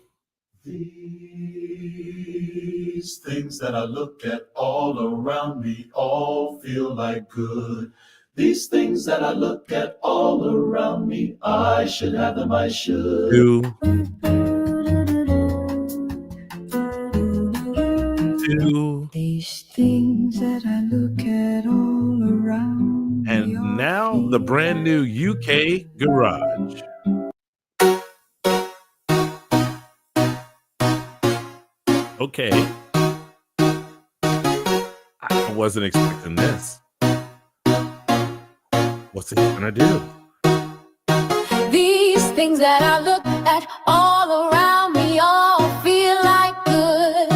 These things that I look at all around me all feel like good. These things that I look at all around me, I should have them, I should. to These things that I look at all around me. and all now feel the brand new UK garage. Okay. I wasn't expecting this. What's it gonna do? These things that I look at all around me all feel like good.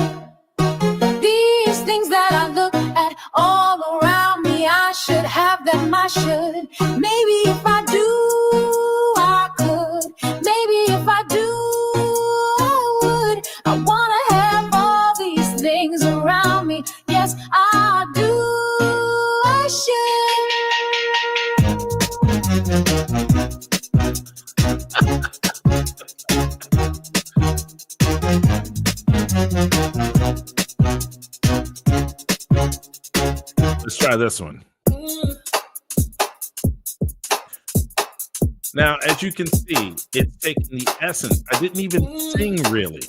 These things that I look at all around me, I should have them, I should. Maybe if I do, I could. Maybe if I do, I would. I wanna have all these things around me. Yes, I do. I should. Let's try this one. Now, as you can see, it's taking the essence. I didn't even sing really.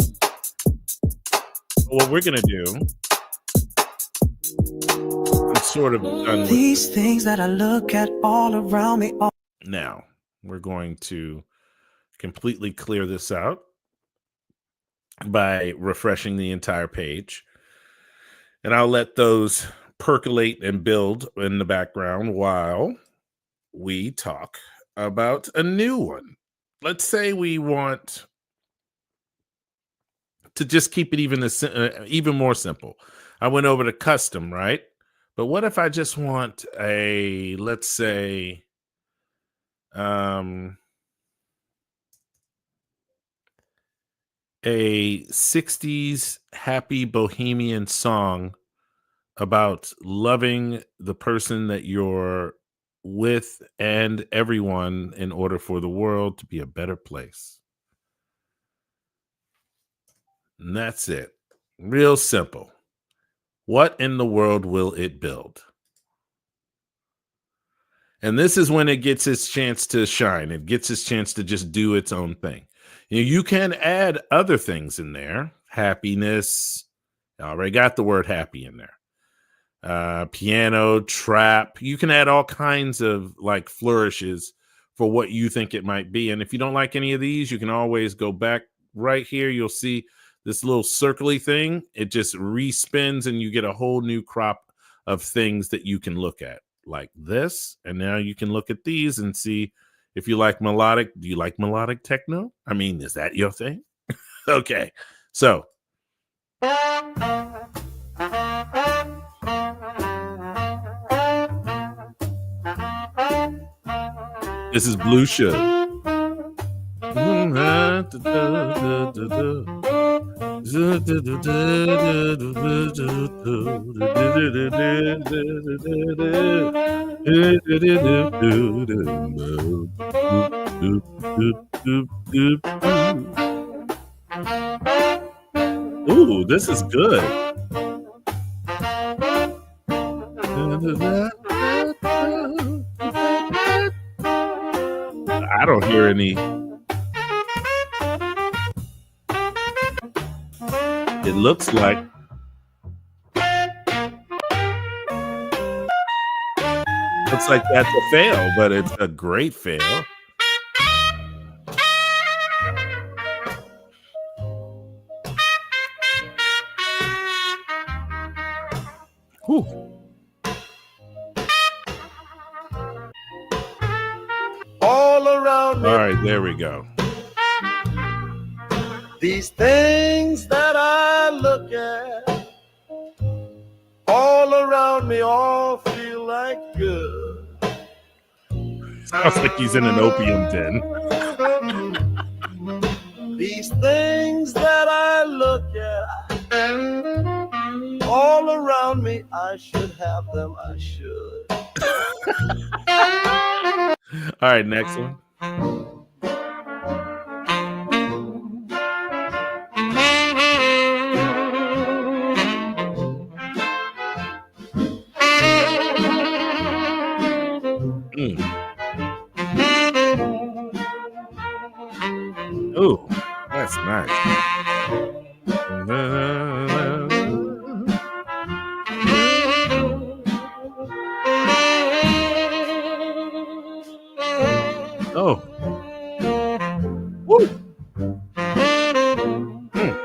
What we're gonna do, I'm sort of done with These things that I look at all around me. now. We're going to completely clear this out by refreshing the entire page. And I'll let those percolate and build in the background while we talk about a new one. Let's say we want to just keep it even more simple. I went over to custom, right? But what if I just want a, let's say, a 60s happy bohemian song about loving the person that you're with and everyone in order for the world to be a better place. And that's it. Real simple. What in the world will it build? And this is when it gets its chance to shine. It gets its chance to just do its own thing. You can add other things in there. Happiness. I already got the word happy in there. Piano, trap. You can add all kinds of like flourishes for what you think it might be. And if you don't like any of these, you can always go back right here. You'll see this little circly thing. It just respins and you get a whole new crop of things that you can look at like this. And now you can look at these and see if you like melodic. Do you like melodic techno? I mean, is that your thing? Okay. So this is Blue Sugar. Ooh, this is good. I don't hear any. It looks like that's a fail, but it's a great fail. Whew. All around me. All right, there we go. These things that I look at all around me all feel like good. Sounds like he's in an opium den. These things that I look at all around me, I should have them, I should. All right, next one. Mm. Oh, that's nice. Oh. Woo. Mm.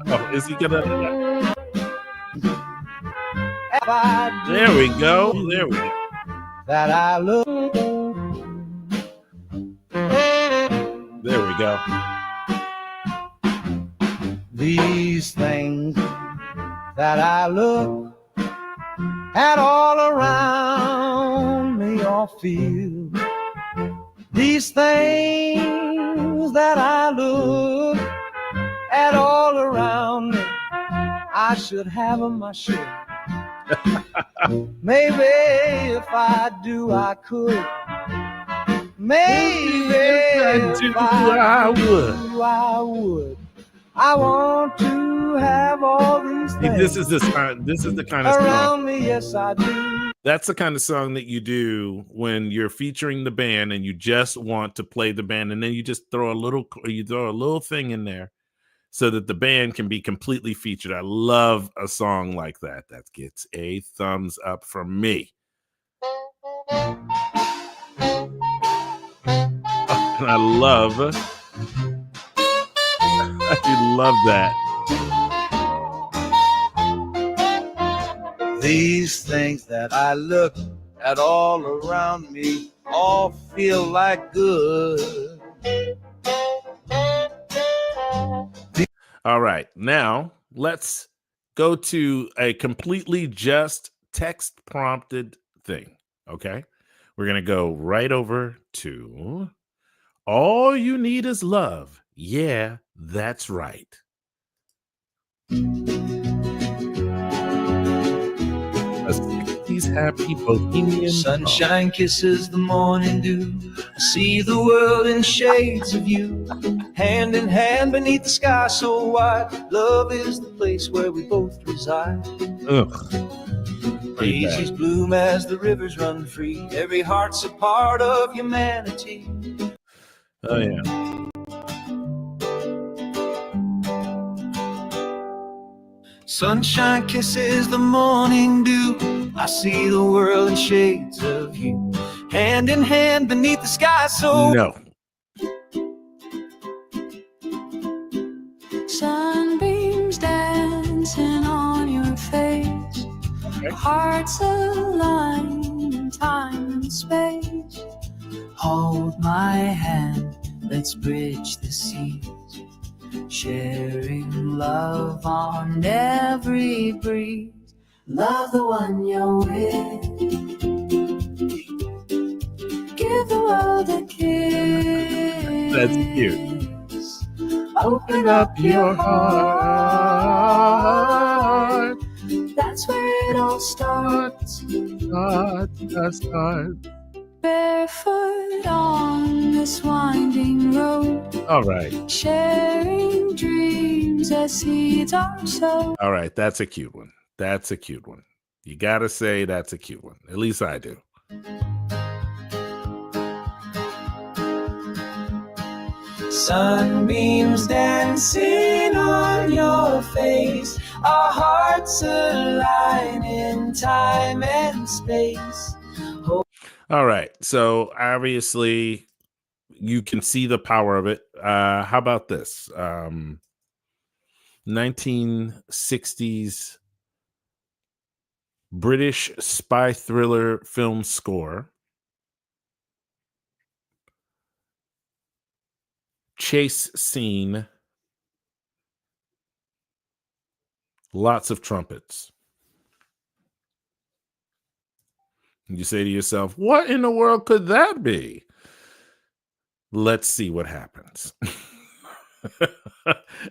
Oh, is he gonna? There we go. There we go. That I look. There we go. These things that I look at all around me or feel. These things that I look at all around me, I should have them, I should. Maybe if I do, I could. Maybe if I do, I would. I want to have all these See, things this is the kind of around song. me, yes I do. That's the kind of song that you do when you're featuring the band and you just want to play the band, and then you just throw a little thing in there so that the band can be completely featured. I love a song like that. That gets a thumbs up from me. I love that. These things that I look at all around me all feel like good. All right, now let's go to a completely just text prompted thing. Okay, we're gonna go right over to All You Need Is Love. Yeah, that's right. A 60s happy bohemian song. Sunshine kisses the morning dew. I see the world in shades of you. Hand in hand beneath the sky so wide. Love is the place where we both reside. Ugh. Daisies bloom as the rivers run free. Every heart's a part of humanity. Oh yeah. Sunshine kisses the morning dew. I see the world in shades of you. Hand in hand beneath the sky so No. Sunbeams dancing on your face. Hearts aligned in time and space. Hold my hand, let's bridge the seas. Sharing love on every breeze. Love the one you're with. Give the world a kiss. That's cute. Open up your heart. That's where it all starts. Barefoot on this winding road. All right. Sharing dreams as seeds are sown. All right, that's a cute one. That's a cute one. You gotta say that's a cute one. At least I do. Sunbeams dancing on your face. Our hearts align in time and space. All right. So obviously you can see the power of it. How about this? 1960s British spy thriller film score. Chase scene. Lots of trumpets. You say to yourself, what in the world could that be? Let's see what happens.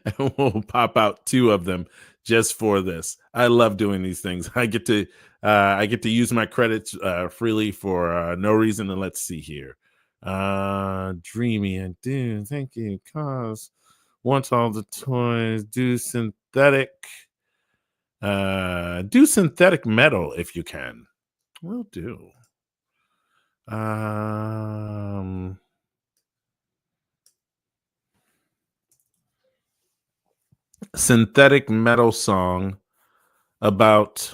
And we'll pop out two of them just for this. I love doing these things. I get to I get to use my credits freely for no reason. And let's see here. Dreamy and do thank you. Cause want all the toys. Do synthetic metal if you can. Will do. Synthetic metal song about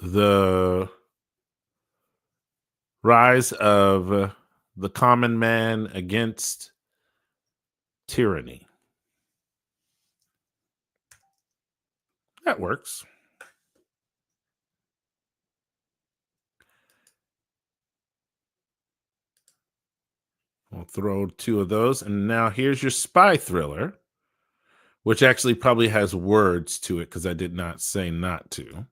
the rise of the common man against tyranny. That works. We'll throw 2 of those. And now here's your spy thriller, which actually probably has words to it because I did not say not to.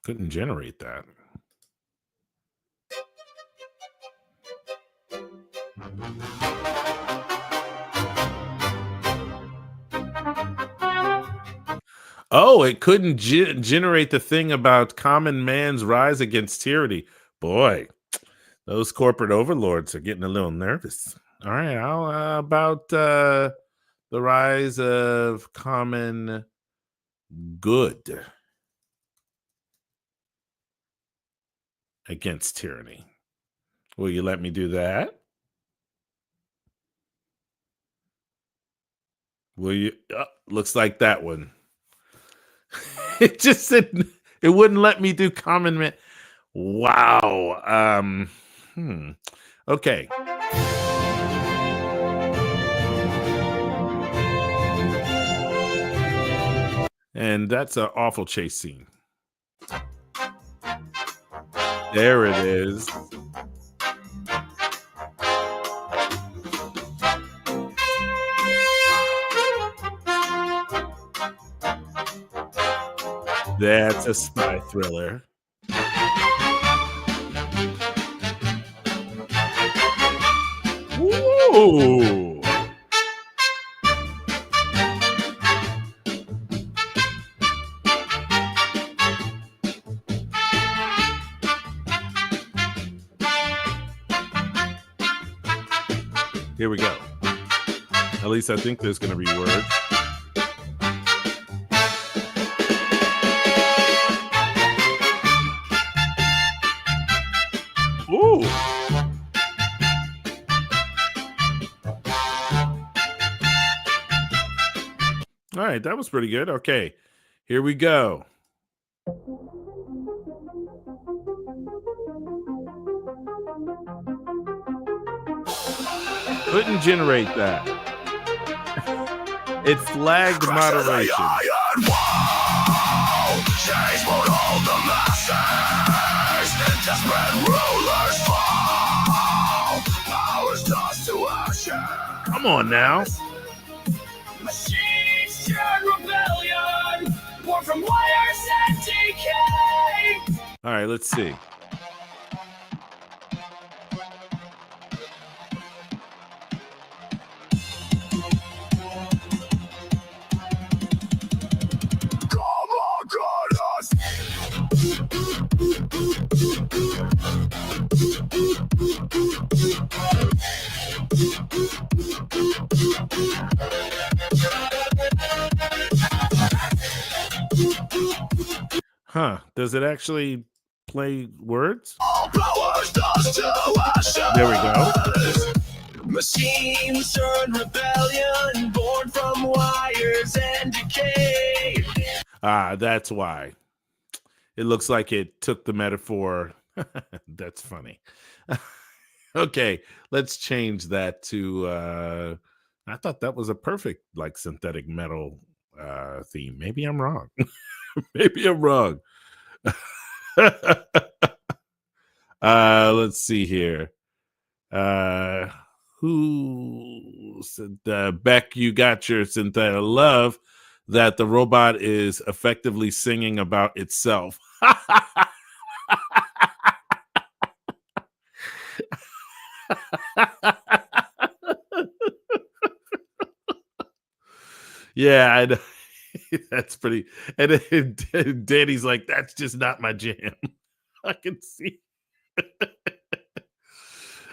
Couldn't generate that. Oh, it couldn't generate the thing about common man's rise against tyranny. Boy, those corporate overlords are getting a little nervous. All right, how about the rise of common good against tyranny? Will you let me do that? Will you? Looks like that one. It just said it wouldn't let me do common man. Wow. Okay. And that's an awful chase scene. There it is. That's a spy thriller. Ooh. Here we go. At least I think there's going to be words. Ooh. All right, that was pretty good. Okay, here we go. Couldn't generate that. It flagged moderation. Come on now. Machines turn rebellion, born from wires and decay. All right, let's see. Huh, does it actually play words? There we go. Machines turn rebellion, born from wires and decay. Ah, that's why. It looks like it took the metaphor. That's funny. Okay, let's change that to I thought that was a perfect like synthetic metal theme. Maybe I'm wrong. Maybe I'm wrong. Let's see here. Who said Beck, you got your synthetic love that the robot is effectively singing about itself. Yeah, I know. That's pretty. And then Danny's like, "That's just not my jam." I can see.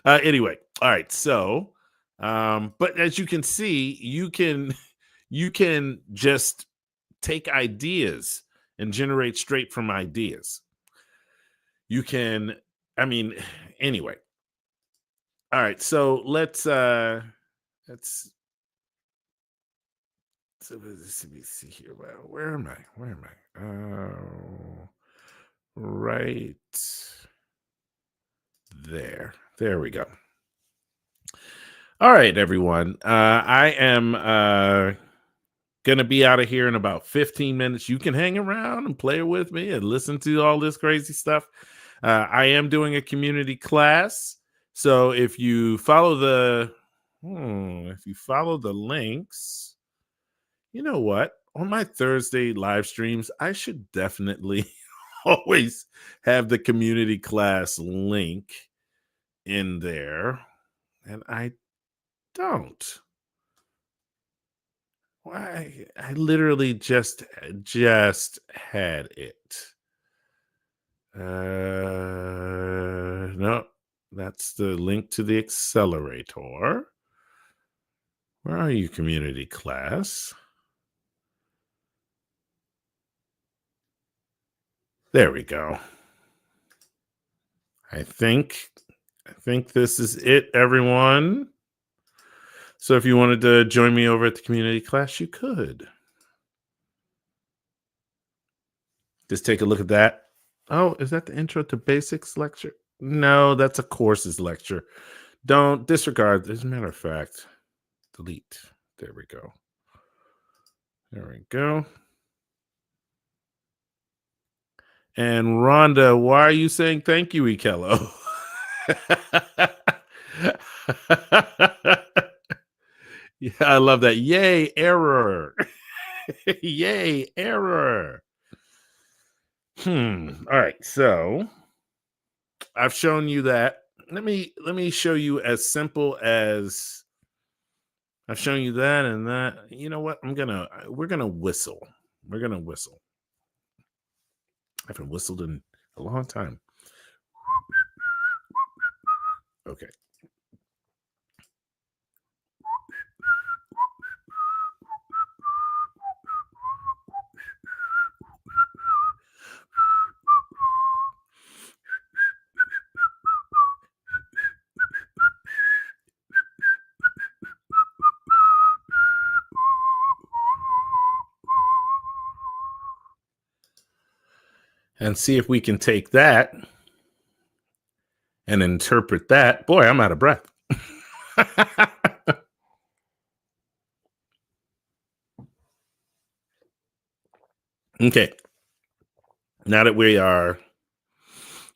Anyway, all right. So, but as you can see, you can just take ideas and generate straight from ideas. You can, I mean, anyway. All right. So let's so let me see here. Well, where am I? Where am I? Right there. There we go. All right, everyone. I am gonna be out of here in about 15 minutes. You can hang around and play with me and listen to all this crazy stuff. I am doing a community class, so if you follow the links, you know what? On my Thursday live streams, I should definitely always have the community class link in there, and I don't. Why? I literally just had it. No, that's the link to the accelerator. Where are you, community class? There we go. I think this is it, everyone. So if you wanted to join me over at the community class, you could. Just take a look at that. Oh, is that the intro to basics lecture? No, that's a courses lecture. Don't disregard. As a matter of fact, delete. There we go. There we go. And Rhonda, why are you saying thank you, Ikello? Yeah, I love that. Yay, error. Yay, error. All right, so I've shown you that. Let me show you as simple as I've shown you that and that. You know what? We're gonna whistle. We're gonna whistle. I haven't whistled in a long time. Okay. And see if we can take that and interpret that. Boy, I'm out of breath. Okay. Now that we are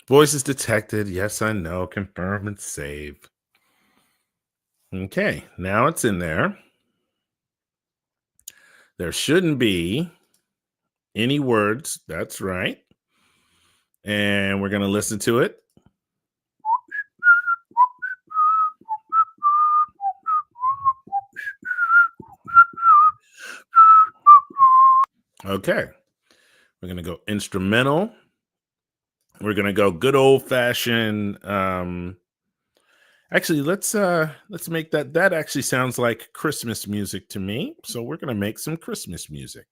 voices detected, yes, I know, confirm and save. Okay, now it's in there. There shouldn't be any words. That's right. And we're going to listen to it. Okay. We're going to go instrumental. We're going to go good old fashioned. Actually, let's make that actually sounds like Christmas music to me. So we're going to make some Christmas music.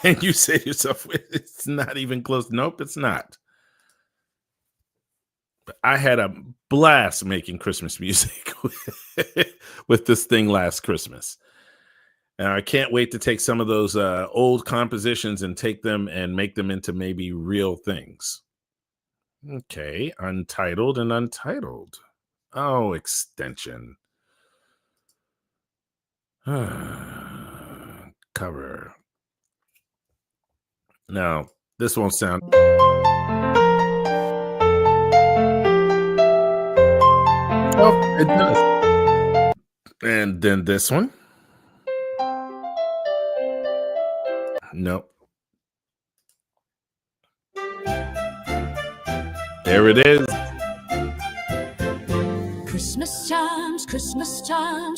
And you say to yourself, it's not even close. Nope, it's not. But I had a blast making Christmas music with this thing last Christmas. And I can't wait to take some of those old compositions and take them and make them into maybe real things. Okay, untitled and untitled. Oh, extension. Cover. Now, this won't sound. Oh, it does. And then this one. Nope. There it is. Christmas chimes,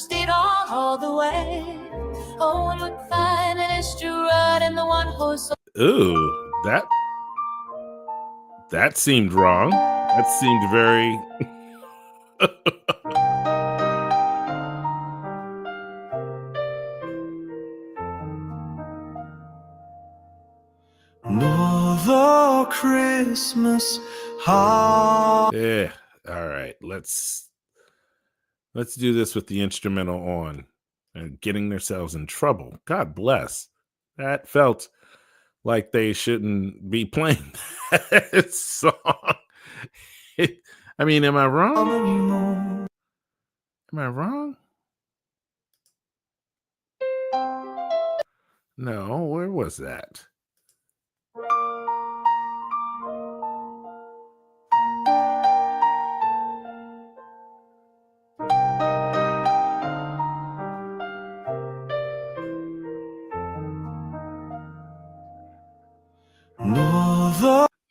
stayed on all the way. Oh, one would find an extra ride in the one horse. Ooh, that seemed wrong. That seemed very. Another Christmas holiday. Yeah. All right. Let's do this with the instrumental on and getting themselves in trouble. God bless. That felt like they shouldn't be playing that song. I mean, am I wrong? Am I wrong? No, where was that?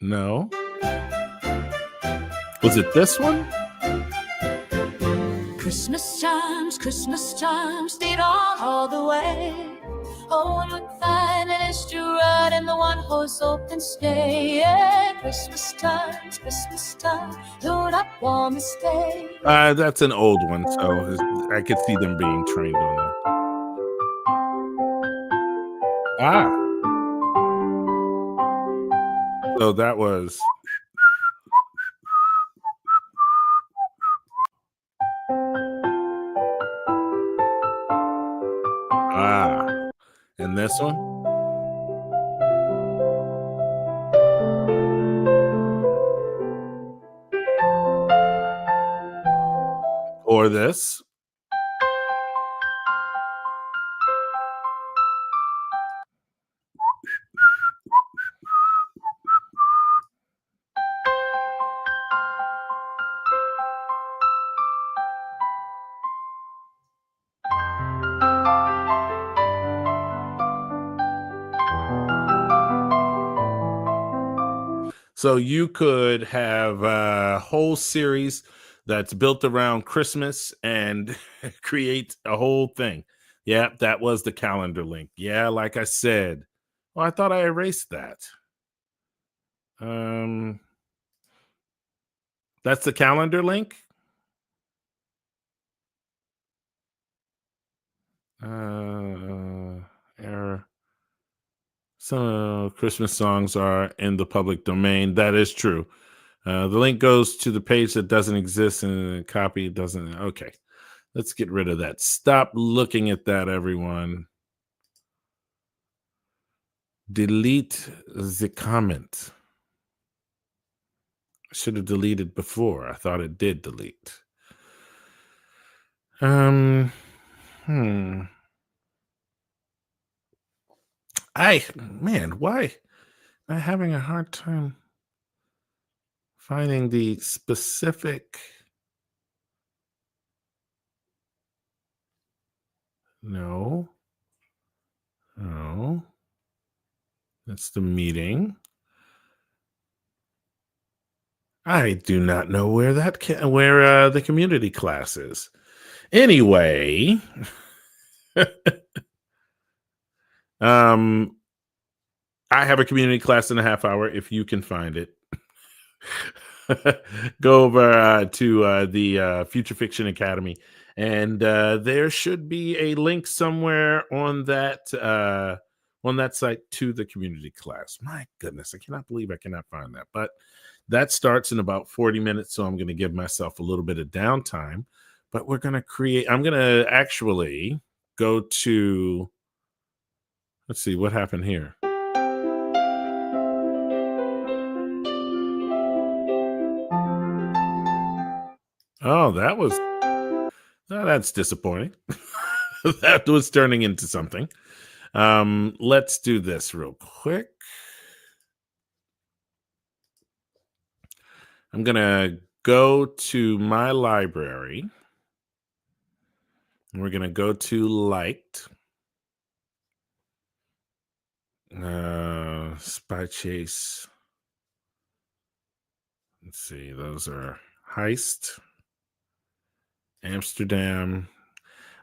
No. Was it this one? Christmas chimes, stayed on all the way. Oh, one would find an extra ride in the one horse open sleigh. Yeah, Christmas time, load up on the stay. That's an old one, so I could see them being trained on that. So that was. And this one? Or this? So you could have a whole series that's built around Christmas and create a whole thing. Yeah, that was the calendar link. Yeah, like I said. Well, I thought I erased that. That's the calendar link. Error. Some Christmas songs are in the public domain. That is true. The link goes to the page that doesn't exist and the copy doesn't. Okay. Let's get rid of that. Stop looking at that, everyone. Delete the comment. I should have deleted before. I thought it did delete. Man, why am I having a hard time finding the specific? No. That's the meeting. I do not know where where the community class is. Anyway, I have a community class in a half hour. If you can find it, go over to the Future Fiction Academy, and there should be a link somewhere on that site to the community class. My goodness, I cannot believe I cannot find that, but that starts in about 40 minutes, so I'm going to give myself a little bit of downtime. But we're going to create. I'm going to actually go to. Let's see what happened here. Oh, that's disappointing. That was turning into something. Let's do this real quick. I'm going to go to my library. We're going to go to liked. Spy Chase. Let's see. Those are Heist. Amsterdam.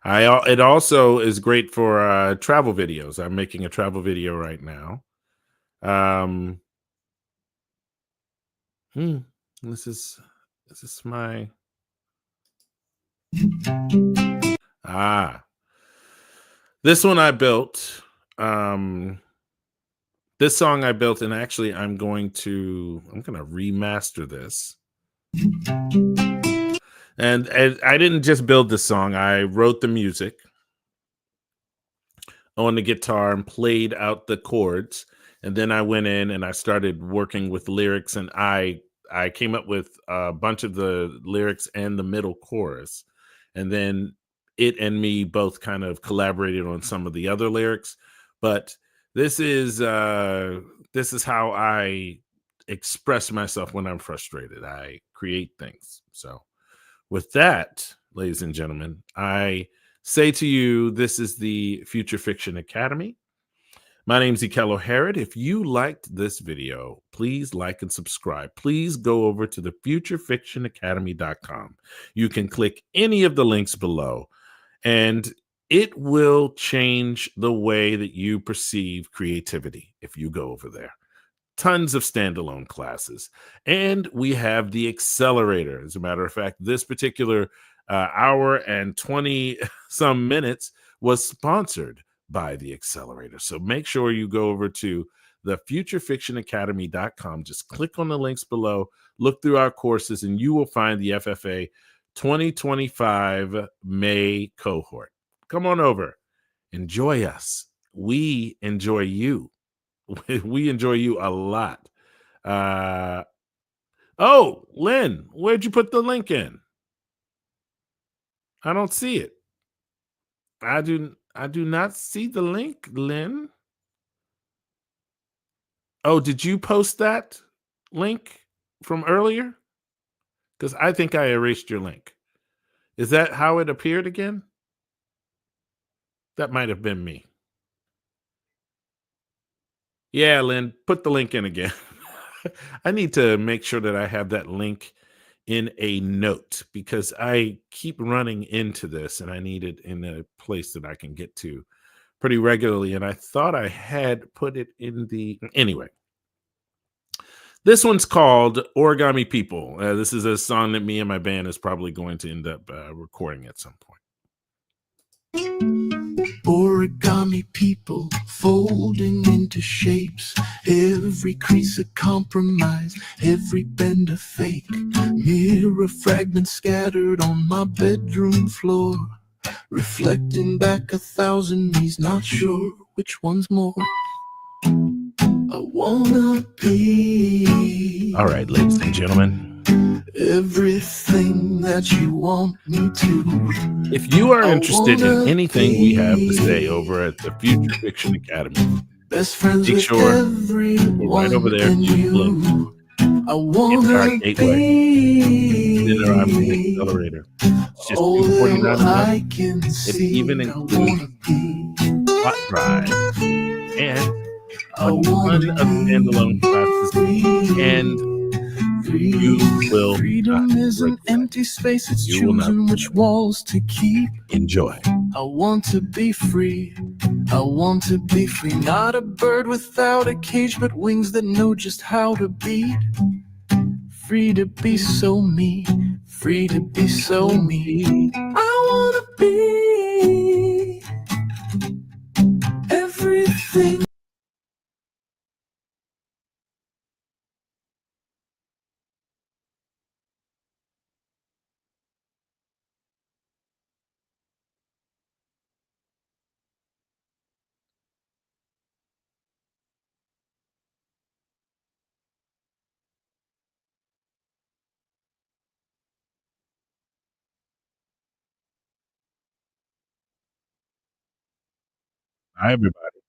It also is great for travel videos. I'm making a travel video right now. Um, hmm, this is my ah this one I built. Um, this song I built, and actually I'm gonna remaster this. And I didn't just build the song. I wrote the music on the guitar and played out the chords, and then I went in and I started working with lyrics, and I came up with a bunch of the lyrics and the middle chorus, and then it and me both kind of collaborated on some of the other lyrics. But this is how I express myself when I'm frustrated. I create things. So with that, ladies and gentlemen, I say to you, this is the Future Fiction Academy. My name is Ikello Harrod. If you liked this video, please like and subscribe. Please go over to the futurefictionacademy.com. You can click any of the links below, and it will change the way that you perceive creativity if you go over there. Tons of standalone classes. And we have the accelerator. As a matter of fact, this particular hour and 20 some minutes was sponsored by the accelerator. So make sure you go over to the futurefictionacademy.com. Just click on the links below, look through our courses, and you will find the FFA 2025 May cohort. Come on over. Enjoy us. We enjoy you. We enjoy you a lot. Uh oh, Lynn, where'd you put the link in? I don't see it. I do not see the link, Lynn. Oh, did you post that link from earlier? Because I think I erased your link. Is that how it appeared again? That might have been me. Yeah, Lynn, put the link in again. I need to make sure that I have that link in a note because I keep running into this and I need it in a place that I can get to pretty regularly. And I thought I had put it in the. Anyway, this one's called Origami People. This is a song that me and my band is probably going to end up recording at some point. Origami people folding into shapes, every crease a compromise, every bend a fake, mirror fragments scattered on my bedroom floor, reflecting back 1,000 me's, not sure which one's more. I wanna be All right, ladies and gentlemen, everything that you want me to. if you are interested in anything we have to say over at the Future Fiction Academy, best friends make with sure go right over there to the link. I wanna It's our gateway. Then arrive at the be accelerator. It's just all $249 a month. I can It see. even I includes wanna be. Plot Drive and I a ton wanna of standalone classes, and you will Freedom not is an regret. empty space. It's You will not choosing which walls to keep. enjoy. I want to be free. I want to be free. Not a bird without a cage, but wings that know just how to beat. Free to be so me. Free to be so me. I wanna be everything. Hi, everybody.